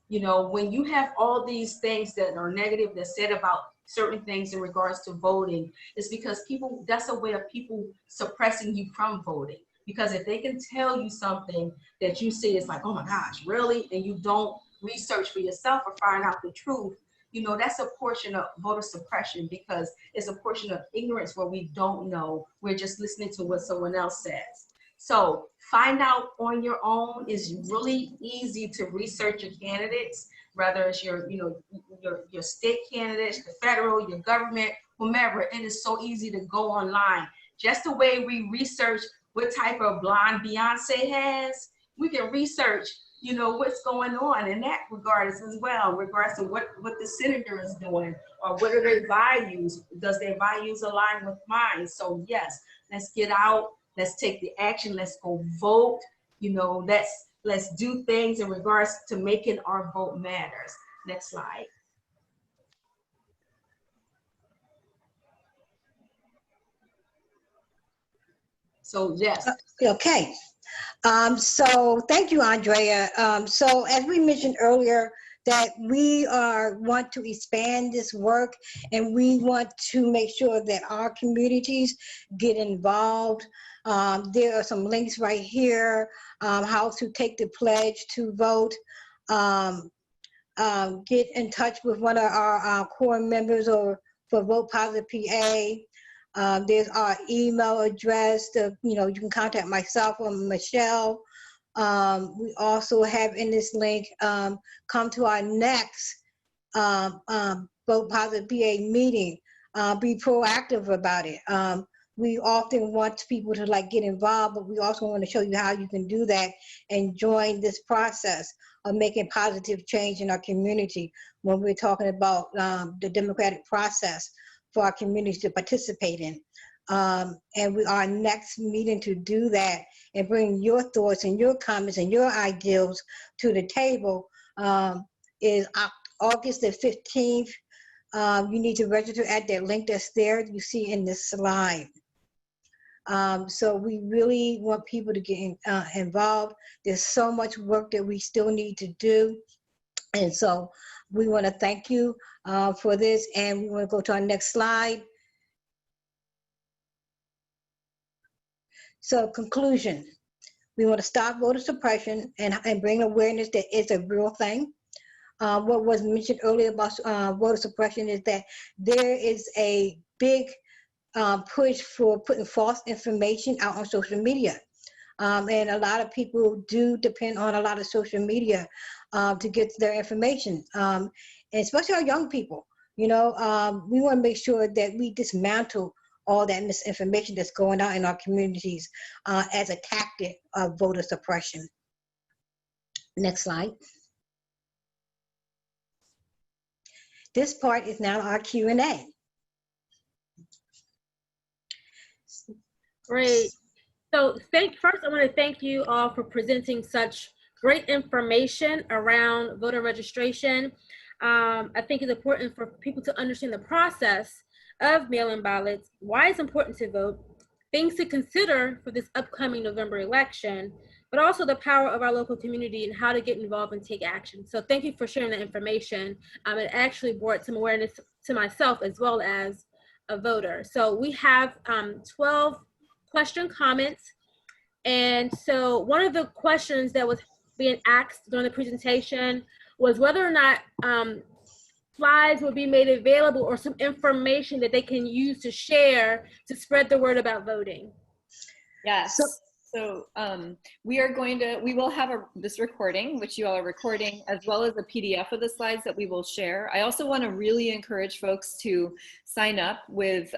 You know, when you have all these things that are negative that said about certain things in regards to voting, it's because that's a way of people suppressing you from voting. Because if they can tell you something that you see, it's like, oh my gosh, really? And you don't research for yourself or find out the truth, you know, that's a portion of voter suppression, because it's a portion of ignorance where we don't know. We're just listening to what someone else says. So find out on your own. It's really easy to research your candidates, whether it's your state candidates, the federal, your government, whomever. It is so easy to go online. Just the way we research what type of blonde Beyonce has, we can research, you know, what's going on in that regard as well, in regards to what the senator is doing, or what are their values? Does their values align with mine? So yes, let's get out, let's take the action, let's go vote, you know, let's do things in regards to making our vote matters. Next slide. So yes. Okay. So thank you, Andrea. So as we mentioned earlier, that we want to expand this work, and we want to make sure that our communities get involved. There are some links right here, how to take the pledge to vote. Get in touch with one of our core members or for Vote Positive PA. There's our email address. You can contact myself or Michelle. We also have in this link, come to our next Vote Positive PA meeting. Be proactive about it. We often want people to get involved, but we also want to show you how you can do that and join this process of making positive change in our community when we're talking about the democratic process for our communities to participate in. And our next meeting to do that and bring your thoughts and your comments and your ideals to the table is August the 15th. You need to register at that link that's there, you see in this slide. So we really want people to get involved. There's so much work that we still need to do. And so we want to thank you for this. And we want to go to our next slide. So conclusion, we want to stop voter suppression and bring awareness that it's a real thing. What was mentioned earlier about voter suppression is that there is a big push for putting false information out on social media. And a lot of people do depend on a lot of social media to get their information, and especially our young people. You know, we want to make sure that we dismantle all that misinformation that's going out in our communities as a tactic of voter suppression. Next slide. This part is now our Q&A. Great. So first I want to thank you all for presenting such great information around voter registration. I think it's important for people to understand the process of mail-in ballots, why it's important to vote, things to consider for this upcoming November election, but also the power of our local community and how to get involved and take action. So thank you for sharing that information. It actually brought some awareness to myself as well as a voter. So we have 12 question comments. And so one of the questions that was being asked during the presentation was whether or not slides would be made available or some information that they can use to share to spread the word about voting. Yes. So we will have this recording, which you all are recording, as well as a PDF of the slides that we will share. I also want to really encourage folks to sign up with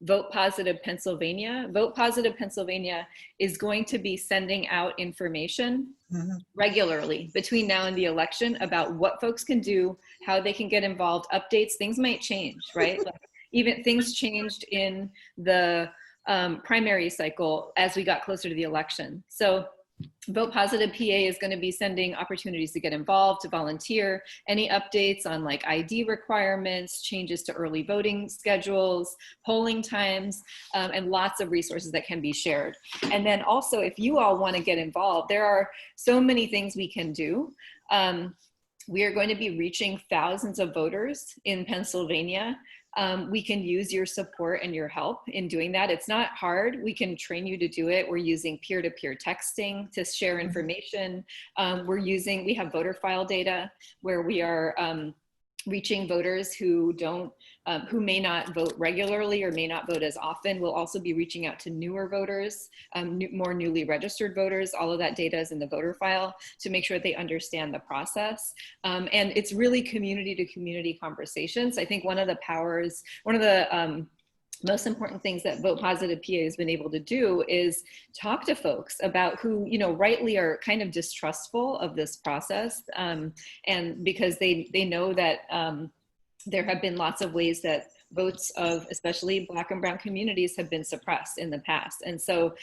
Vote Positive Pennsylvania. Vote Positive Pennsylvania is going to be sending out information regularly between now and the election about what folks can do, how they can get involved, updates. Things might change, right? Like, even things changed in the primary cycle as we got closer to the election. So Vote Positive PA is going to be sending opportunities to get involved, to volunteer, any updates on like ID requirements, changes to early voting schedules, polling times, and lots of resources that can be shared. And then also, if you all want to get involved, there are so many things we can do. We are going to be reaching thousands of voters in Pennsylvania. We can use your support and your help in doing that. It's not hard. We can train you to do it. We're using peer-to-peer texting to share information. We have voter file data where we are reaching voters who may not vote regularly or may not vote as often. We'll also be reaching out to newer voters, more newly registered voters. All of that data is in the voter file to make sure that they understand the process. And it's really community to community conversations. I think one of the most important things that Vote Positive PA has been able to do is talk to folks about who, rightly are kind of distrustful of this process. And because they know that there have been lots of ways that votes of especially Black and brown communities have been suppressed in the past. And so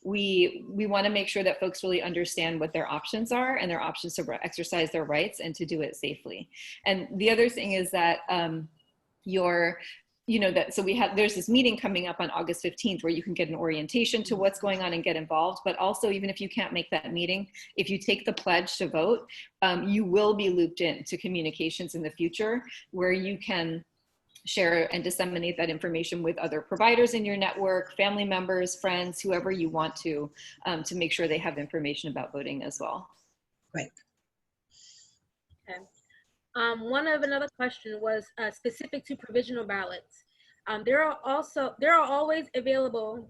we want to make sure that folks really understand what their options are and their options to exercise their rights and to do it safely. And the other thing is that there's this meeting coming up on August 15th where you can get an orientation to what's going on and get involved. But also, even if you can't make that meeting, if you take the pledge to vote, you will be looped in to communications in the future where you can share and disseminate that information with other providers in your network, family members, friends, whoever you want to make sure they have information about voting as well. Right. Okay. Another question was specific to provisional ballots. There are always available,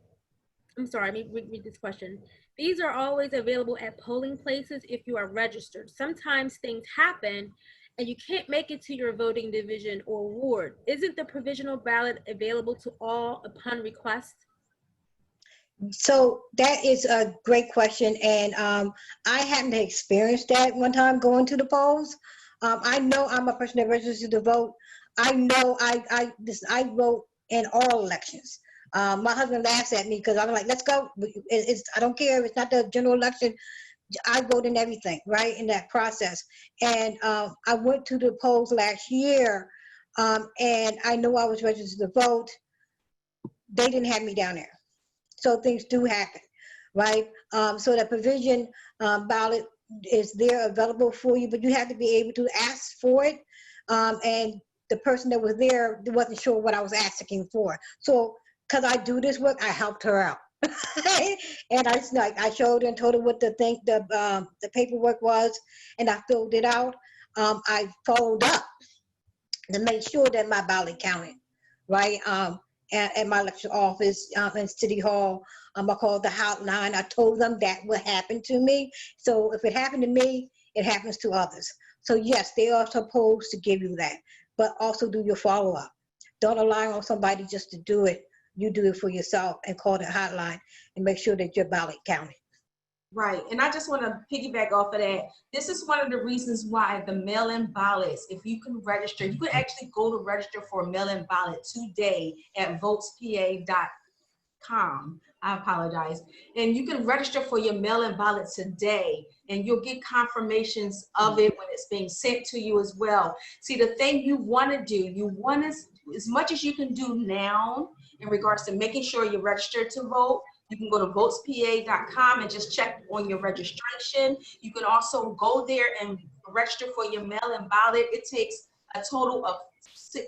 let me read this question. These are always available at polling places if you are registered. Sometimes things happen and you can't make it to your voting division or ward. Isn't the provisional ballot available to all upon request? So that is a great question. And I hadn't experienced that one time going to the polls. I know I'm a person that registers to vote. I know I vote in all elections. My husband laughs at me because I'm like, let's go. I don't care. It's not the general election. I vote in everything, right, in that process. And I went to the polls last year, and I know I was registered to vote. They didn't have me down there. So things do happen, right? So the provision ballot is there available for you, but you have to be able to ask for it. And the person that was there wasn't sure what I was asking for. So because I do this work, I helped her out. And I showed her and told her what the paperwork was, and I filled it out. I followed up to make sure that my ballot counted, right? At my election office in City Hall, I called the hotline. I told them that would happen to me. So if it happened to me, it happens to others. So yes, they are supposed to give you that, but also do your follow-up. Don't rely on somebody just to do it. You do it for yourself and call the hotline and make sure that your ballot counted. Right, and I just want to piggyback off of that. This is one of the reasons why the mail-in ballots, if you can register, you can actually go to register for a mail-in ballot today at votespa.com. I apologize. And you can register for your mail-in ballot today, and you'll get confirmations of it when it's being sent to you as well. See, the thing you want to do, you want to, as much as you can do now in regards to making sure you're registered to vote, you can go to votespa.com and just check on your registration. You can also go there and register for your mail-in ballot. It takes a total of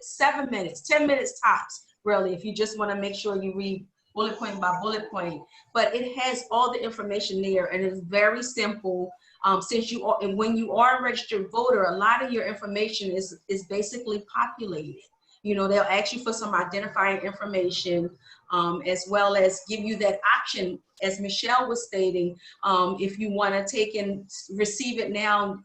7 minutes, 10 minutes tops, really, if you just want to make sure you read bullet point by bullet point. But it has all the information there, and it's very simple. Since you are, and when you are a registered voter, a lot of your information is basically populated. You know, they'll ask you for some identifying information, as well as give you that option, as Michelle was stating, if you want to take and receive it now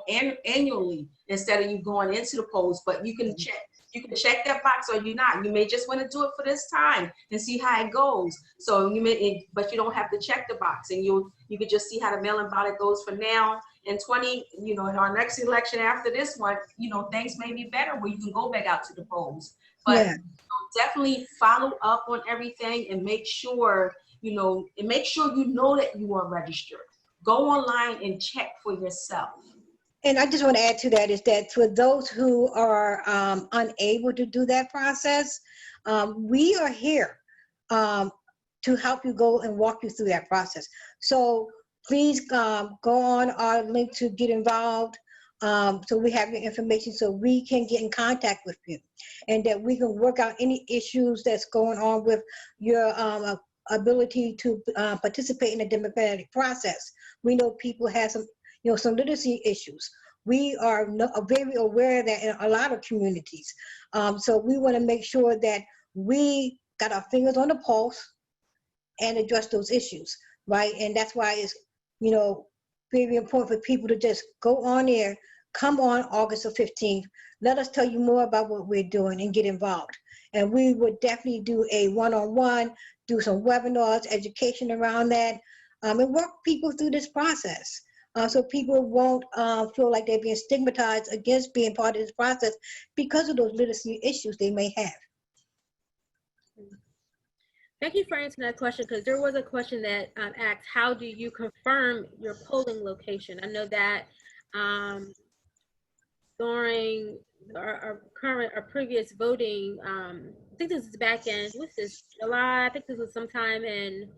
annually instead of you going into the polls. But you can check. You can check that box or you're not. You may just want to do it for this time and see how it goes. So you may, but you don't have to check the box, and you can just see how the mail-in ballot goes for now. In in our next election after this one, things may be better where you can go back out to the polls. But Yeah. definitely follow up on everything and make sure, you know that you are registered. Go online and check for yourself. And I just want to add to that is that for those who are unable to do that process, we are here to help you go and walk you through that process. So please go on our link to get involved, so we have your information so we can get in contact with you and that we can work out any issues that's going on with your ability to participate in the democratic process. We know people have some literacy issues. We are very aware of that in a lot of communities. So we want to make sure that we got our fingers on the pulse and address those issues, right? And that's why it's, very important for people to just go on there, come on August the 15th, let us tell you more about what we're doing and get involved. And we would definitely do a one-on-one, do some webinars, education around that, and work people through this process. So people won't feel like they're being stigmatized against being part of this process because of those literacy issues they may have. Thank you for answering that question, because there was a question that asked, how do you confirm your polling location? I know that during our previous voting, I think this is back in, what's this, July? I think this was sometime in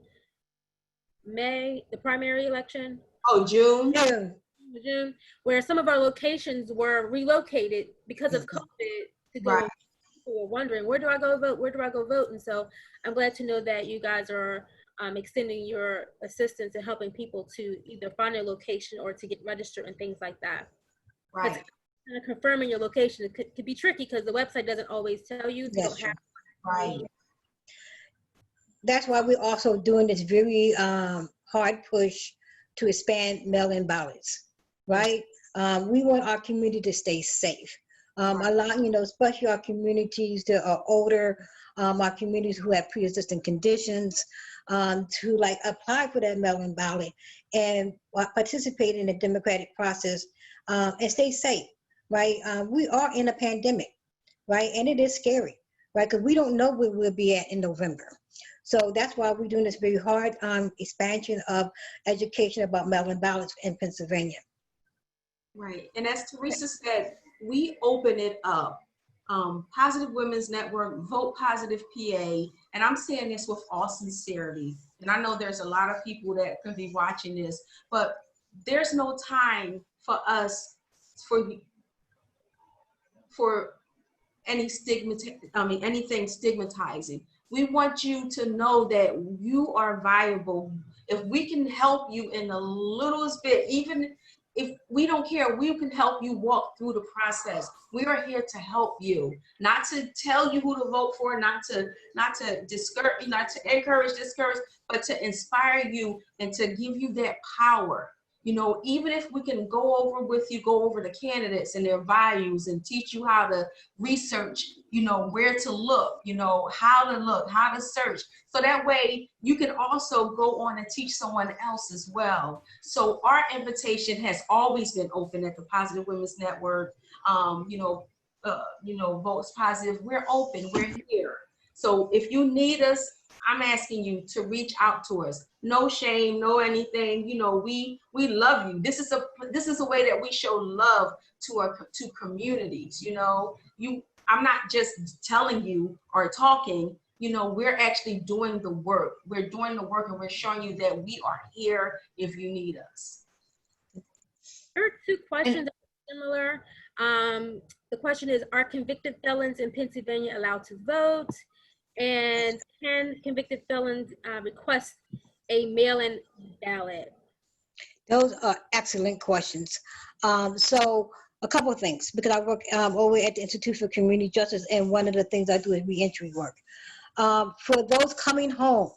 May, the primary election. Oh, June. Yeah. June, where some of our locations were relocated because of COVID to go. Right. People were wondering, where do I go vote? Where do I go vote? And so I'm glad to know that you guys are extending your assistance and helping people to either find their location or to get registered and things like that. Right. Confirming your location, it could be tricky because the website doesn't always tell you. They don't have. Right. That's why we're also doing this very hard push to expand mail-in ballots, right? We want our community to stay safe. A lot, especially our communities that are older, our communities who have pre-existing conditions, to apply for that mail-in ballot and participate in the democratic process and stay safe, right? We are in a pandemic, right? And it is scary, right? Because we don't know where we'll be at in November. So that's why we're doing this very hard expansion of education about mail-in ballots in Pennsylvania. Right. And as Teresa said, we open it up. Positive Women's Network, Vote Positive PA, and I'm saying this with all sincerity. And I know there's a lot of people that could be watching this, but there's no time for us for any anything stigmatizing. We want you to know that you are viable. If we can help you in the littlest bit, even if we don't care, we can help you walk through the process. We are here to help you, not to tell you who to vote for, not to discourage, not to encourage, discourage, but to inspire you and to give you that power. You know, even if we can go over the candidates and their values and teach you how to research, you know, where to look, you know, how to look, how to search. So that way you can also go on and teach someone else as well. So our invitation has always been open at the Positive Women's Network. Votes Positive, we're open, we're here. So if you need us, I'm asking you to reach out to us. No shame, no anything. You know, we love you. This is a way that we show love to communities. You know, I'm not just telling you or talking. You know, we're actually doing the work. We're doing the work, and we're showing you that we are here if you need us. There are two questions that are similar. The question is, are convicted felons in Pennsylvania allowed to vote? And can convicted felons request a mail-in ballot? Those are excellent questions. So a couple of things, because I work over at the Institute for Community Justice, and one of the things I do is reentry work. For those coming home,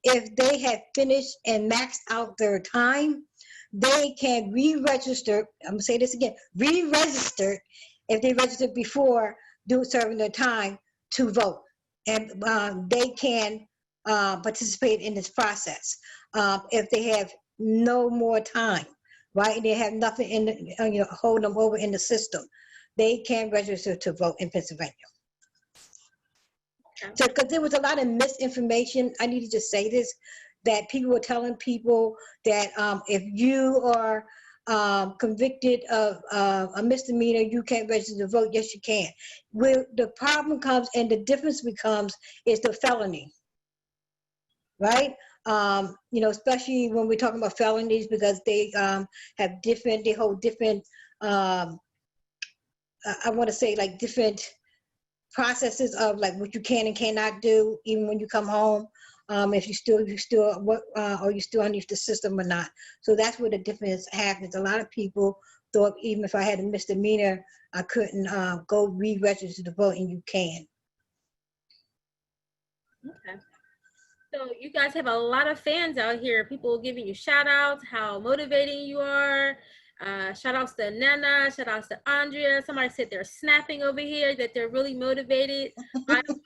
if they have finished and maxed out their time, they can re-register. I'm gonna say this again, re-register if they registered before serving their time to vote. And they can participate in this process if they have no more time, right? And they have nothing in the, hold them over in the system. They can register to vote in Pennsylvania. Okay. So, because there was a lot of misinformation, I need to just say this, that people were telling people that if you are convicted of a misdemeanor, you can't register to vote. Yes, you can. Where the problem comes and the difference becomes is the felony, right? Especially when we're talking about felonies, because they hold different, I want to say like different processes of like what you can and cannot do, even when you come home. If you still work, or you still underneath the system or not. So that's where the difference happens. A lot of people thought even if I had a misdemeanor, I couldn't go re-register to vote, and you can. Okay. So you guys have a lot of fans out here. People giving you shout outs, how motivating you are. Shout outs to Nana, shout outs to Andrea. Somebody said they're snapping over here, that they're really motivated. I know what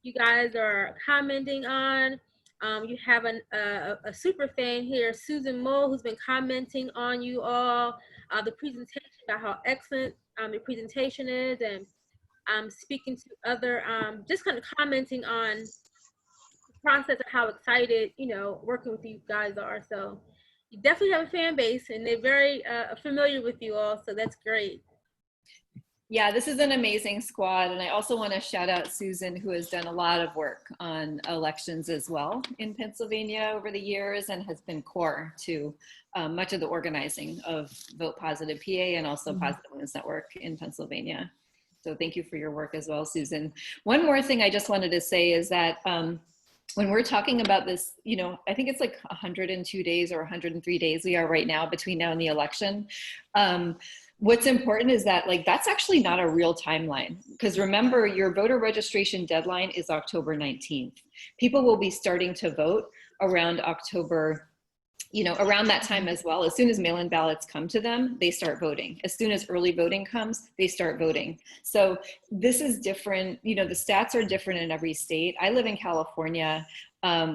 you guys are commenting on. You have a super fan here, Susan Mole, who's been commenting on you all, the presentation, about how excellent your presentation is, and speaking to other, just kind of commenting on the process of how excited, working with you guys are. So you definitely have a fan base, and they're very familiar with you all, so that's great. Yeah, this is an amazing squad. And I also want to shout out Susan, who has done a lot of work on elections as well in Pennsylvania over the years, and has been core to much of the organizing of Vote Positive PA and also Positive Women's Network in Pennsylvania. So thank you for your work as well, Susan. One more thing I just wanted to say is that when we're talking about this, I think it's like 102 days or 103 days we are right now between now and the election. What's important is that that's actually not a real timeline, because remember, your voter registration deadline is October 19th. People will be starting to vote around October, around that time as well. As soon as mail-in ballots come to them, they start voting. As soon as early voting comes, they start voting. So this is different. The stats are different in every state. I live in California,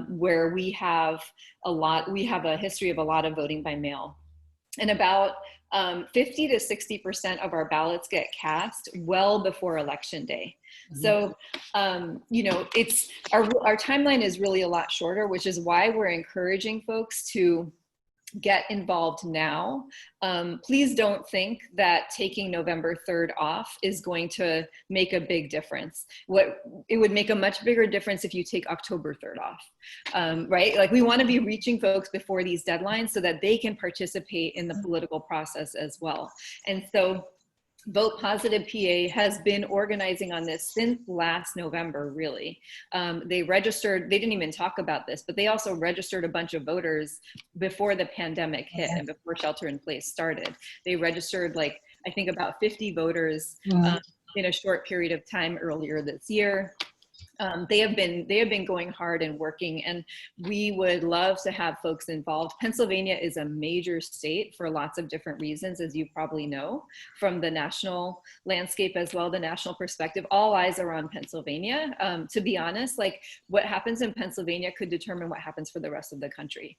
where we have a history of a lot of voting by mail. And about 50 to 60% of our ballots get cast well before Election Day. So, you know, it's our timeline is really a lot shorter, which is why we're encouraging folks to get involved now. Please don't think that taking November 3rd off is going to make a big difference. It would make a much bigger difference if you take October 3rd off, right? Like, we want to be reaching folks before these deadlines so that they can participate in the political process as well. And so Vote Positive PA has been organizing on this since last November, really. They didn't even talk about this, but they also registered a bunch of voters before the pandemic hit and before shelter in place started. They registered, like, I think about 50 voters in a short period of time earlier this year. They have been going hard and working, and we would love to have folks involved. Pennsylvania is a major state for lots of different reasons, as you probably know, from the national landscape as well, the national perspective. All eyes are on Pennsylvania. To be honest, like, what happens in Pennsylvania could determine what happens for the rest of the country.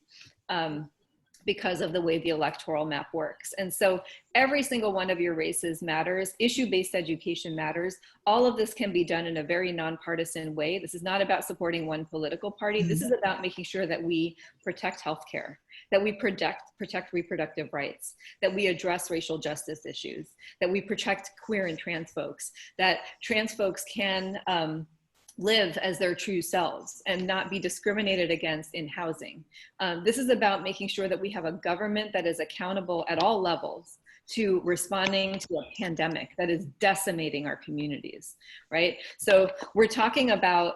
Because of the way the electoral map works. And so every single one of your races matters. Issue-based education matters. All of this can be done in a very nonpartisan way. This is not about supporting one political party. This is about making sure that we protect healthcare, that we protect reproductive rights, that we address racial justice issues, that we protect queer and trans folks, that trans folks can live as their true selves and not be discriminated against in housing. This is about making sure that we have a government that is accountable at all levels to responding to a pandemic that is decimating our communities, right? So we're talking about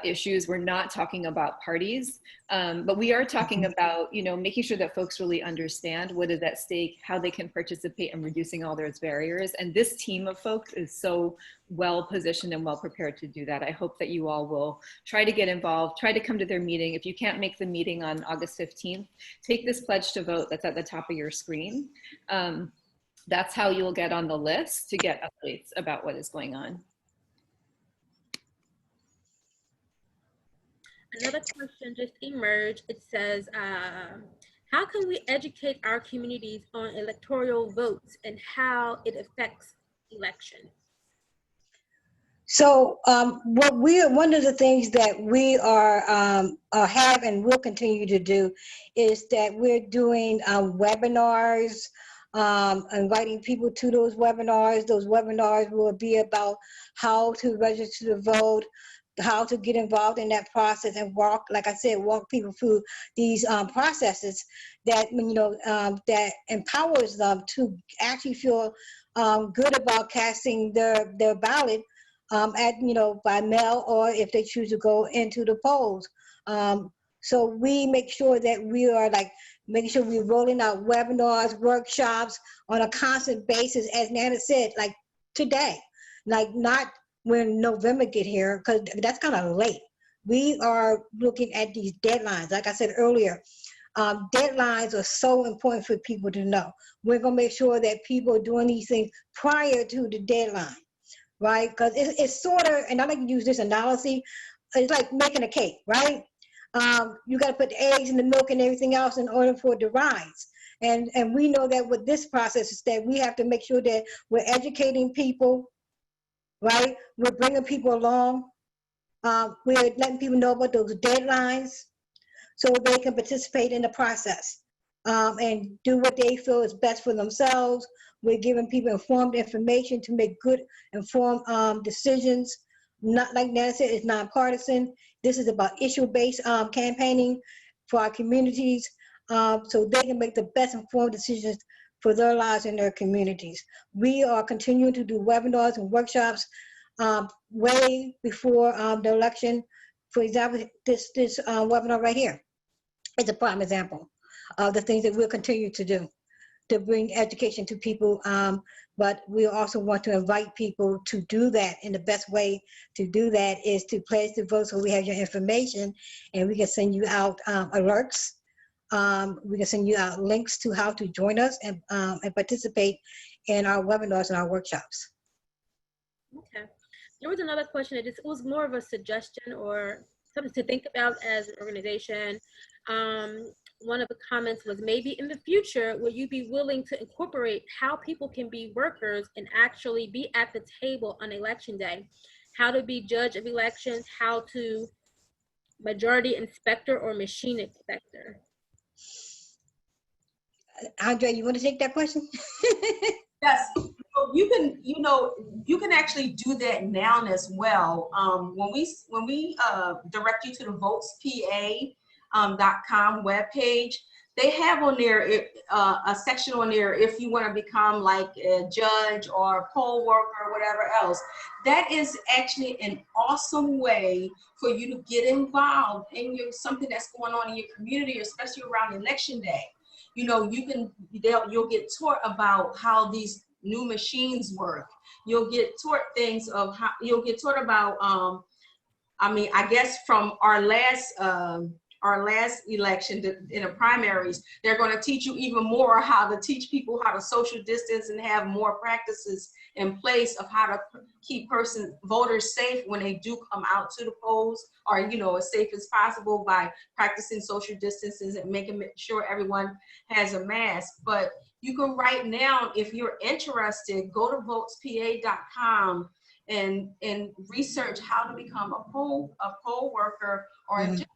issues. We're not talking about parties, but we are talking about, you know, making sure that folks really understand what is at stake, how they can participate, and reducing all those barriers. And this team of folks is so well positioned and well prepared to do that. I hope that you all will try to get involved, try to come to their meeting. If you can't make the meeting on August 15th, take this pledge to vote that's at the top of your screen. That's how you'll get on the list to get updates about what is going on. Another question just emerged. It says, how can we educate our communities on electoral votes and how it affects elections? So one of the things that we have and will continue to do is that we're doing webinars, inviting people to those webinars. Those webinars will be about how to register to vote, how to get involved in that process, and walk people through these processes that, you know, that empowers them to actually feel good about casting their ballot by mail, or if they choose to go into the polls. So we make sure that we are making sure we're rolling out webinars, workshops on a constant basis, as Nana said, like today, not when November get here, because that's kind of late. We are looking at these deadlines. Like I said earlier, deadlines are so important for people to know. We're gonna make sure that people are doing these things prior to the deadline, right? Because it's sort of, and I like to use this analogy, it's like making a cake, right? You got to put the eggs and the milk and everything else in order for it to rise. And we know that with this process is that we have to make sure that we're educating people, right? We're bringing people along. We're letting people know about those deadlines so they can participate in the process and do what they feel is best for themselves. We're giving people informed information to make good, informed decisions. Not, like Nana said, it's nonpartisan. This is about issue-based campaigning for our communities, so they can make the best informed decisions for their lives and their communities. We are continuing to do webinars and workshops way before the election. For example, this webinar right here is a prime example of the things that we'll continue to do to bring education to people. But we also want to invite people to do that, and the best way to do that is to pledge to vote, so we have your information and we can send you out alerts. We can send you out links to how to join us and participate in our webinars and our workshops. Okay. There was another question that it was more of a suggestion or something to think about as an organization. one of the comments was maybe in the future, would you be willing to incorporate how people can be workers and actually be at the table on election day? How to be judge of elections, how to majority inspector or machine inspector. Andre, you want to take that question? Yes, you can actually do that now as well. When we direct you to the votespa.com webpage, they have on there a section on there if you want to become like a judge or a poll worker or whatever else. That is actually an awesome way for you to get involved in something that's going on in your community, especially around election day. You'll get taught about how these new machines work. You'll get taught things of how you'll get taught about. I guess from our last election in the primaries, they're going to teach you even more how to teach people how to social distance and have more practices in place of how to keep voters safe when they do come out to the polls, or as safe as possible by practicing social distances and making sure everyone has a mask. But you can right now, if you're interested, go to votespa.com and research how to become a poll worker or a judge,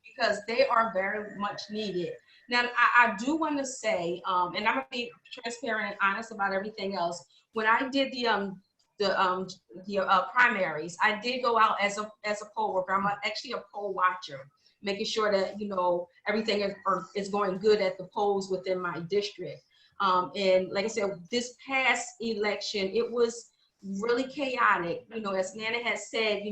because they are very much needed. Now, I do want to say, and I'm gonna be transparent and honest about everything else. When I did the primaries, I did go out as a poll worker. I'm actually a poll watcher, making sure that everything is going good at the polls within my district. And like I said, this past election, it was really chaotic. As Nana has said,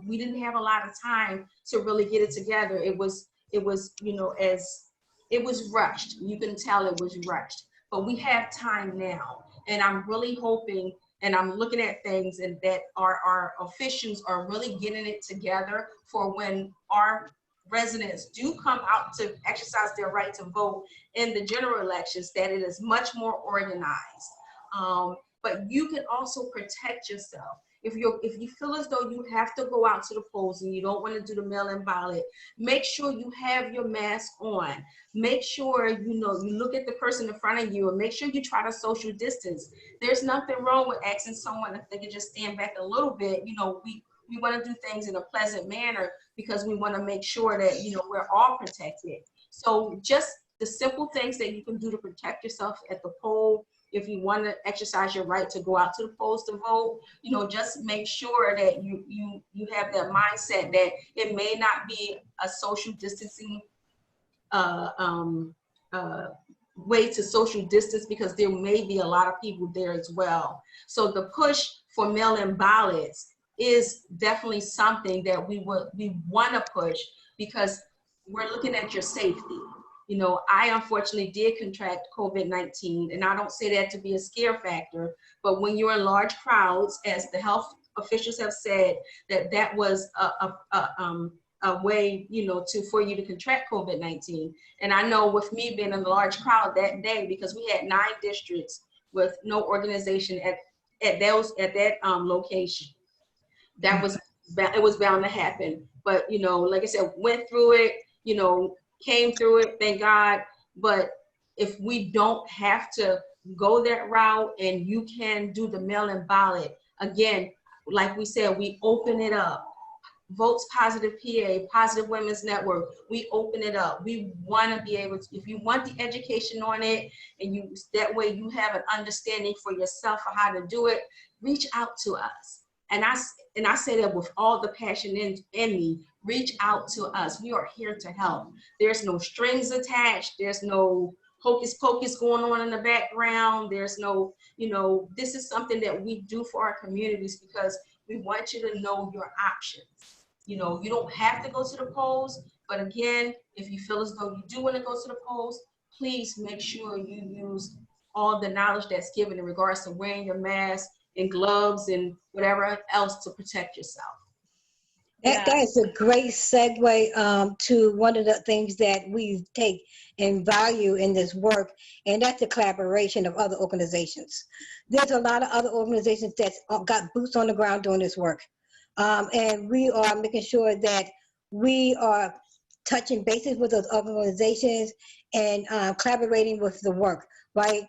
we didn't have a lot of time to really get it together. It was rushed. You can tell it was rushed, but we have time now. And I'm really hoping, and I'm looking at things, and that our officials are really getting it together for when our residents do come out to exercise their right to vote in the general elections, that it is much more organized. But you can also protect yourself. If you feel as though you have to go out to the polls and you don't want to do the mail-in ballot, make sure you have your mask on. Make sure you look at the person in front of you, and make sure you try to social distance. There's nothing wrong with asking someone if they can just stand back a little bit. We want to do things in a pleasant manner because we want to make sure that we're all protected. So just the simple things that you can do to protect yourself at the poll. If you want to exercise your right to go out to the polls to vote, just make sure that you have that mindset that it may not be a social distancing way to social distance, because there may be a lot of people there as well. So the push for mail-in ballots is definitely something that we want to push, because we're looking at your safety. I unfortunately did contract COVID-19, and I don't say that to be a scare factor, but when you're in large crowds, as the health officials have said, that was a way, for you to contract COVID-19. And I know with me being in a large crowd that day, because we had 9 districts with no organization at that location, it was bound to happen. But like I said, went through it, came through it, thank God. But if we don't have to go that route, and you can do the mail-in ballot, again, like we said, we open it up. Votes Positive PA, Positive Women's Network, we open it up. We want to be able to, if you want the education on it, and that way you have an understanding for yourself of how to do it, reach out to us. And I say that with all the passion in me. Reach out to us. We are here to help. There's no strings attached. There's no hocus pocus going on in the background. There's no, this is something that we do for our communities because we want you to know your options. You don't have to go to the polls, but again, if you feel as though you do want to go to the polls, please make sure you use all the knowledge that's given in regards to wearing your mask and gloves and whatever else to protect yourself. That is a great segue to one of the things that we take in value in this work, and that's the collaboration of other organizations. There's a lot of other organizations that got boots on the ground doing this work. And we are making sure that we are touching bases with those organizations and collaborating with the work, right?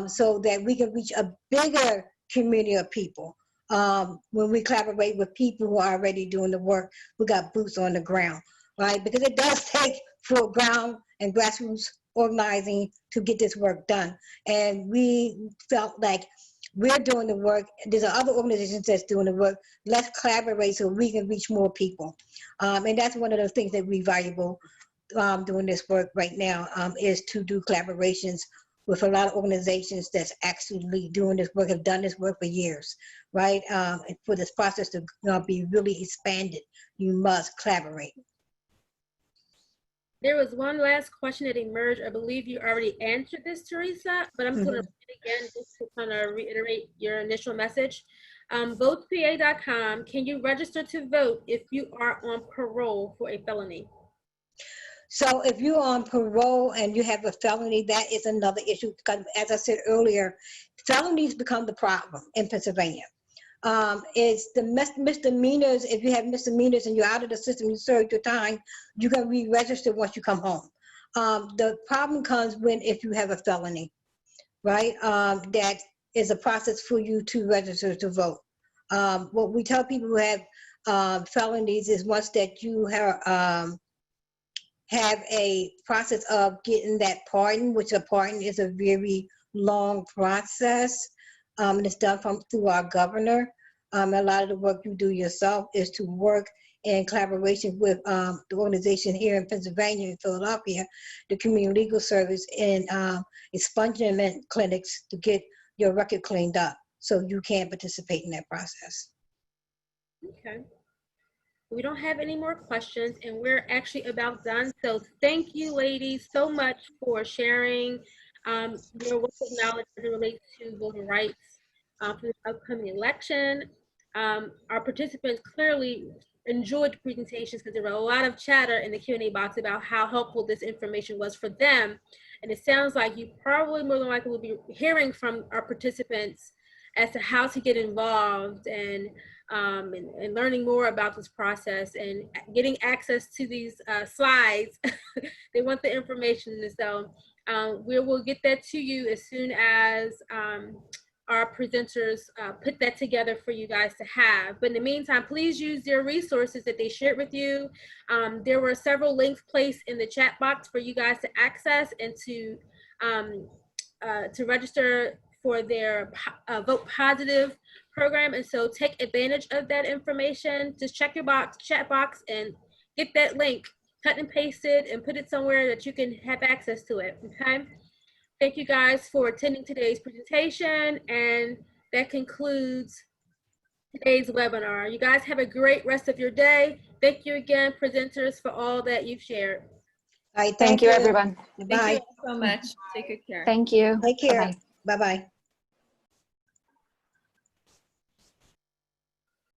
So that we can reach a bigger community of people. When we collaborate with people who are already doing the work, we got boots on the ground, right? Because it does take for ground and grassroots organizing to get this work done. And we felt like we're doing the work. There's other organizations that's doing the work. Let's collaborate so we can reach more people. And that's one of the things that we valuable doing this work right now is to do collaborations with a lot of organizations that's actually doing this work, have done this work for years, right? And for this process to be really expanded, you must collaborate. There was one last question that emerged. I believe you already answered this, Teresa, but I'm just going to read it again just to kind of reiterate your initial message. VotePA.com, can you register to vote if you are on parole for a felony? So if you're on parole and you have a felony, that is another issue. Because as I said earlier, felonies become the problem in Pennsylvania. It's the misdemeanors. If you have misdemeanors and you're out of the system, you served your time, you can re-register once you come home. The problem comes when if you have a felony, right? That is a process for you to register to vote. What we tell people who have felonies is once that you have a process of getting that pardon, which a pardon is a very long process. And it's done through our governor. A lot of the work you do yourself is to work in collaboration with the organization here in Pennsylvania and Philadelphia, the Community Legal Service, and expungement clinics to get your record cleaned up so you can participate in that process. Okay. We don't have any more questions and we're actually about done. So thank you ladies so much for sharing your wealth of knowledge as it relates to voter rights for this upcoming election. Our participants clearly enjoyed the presentations because there were a lot of chatter in the Q&A box about how helpful this information was for them. And it sounds like you probably more than likely will be hearing from our participants as to how to get involved and learning more about this process and getting access to these slides. They want the information. So we will get that to you as soon as our presenters put that together for you guys to have. But in the meantime, please use their resources that they shared with you. There were several links placed in the chat box for you guys to access and to register for their Vote Positive program. And so take advantage of that information. Just check your chat box and get that link, cut and paste it and put it somewhere that you can have access to it, okay? Thank you guys for attending today's presentation, and that concludes today's webinar. You guys have a great rest of your day. Thank you again, presenters, for all that you've shared. All right, Thank you, everyone. Bye. Thank you all so much. Take good care. Thank you. Take care. Bye-bye. Bye-bye.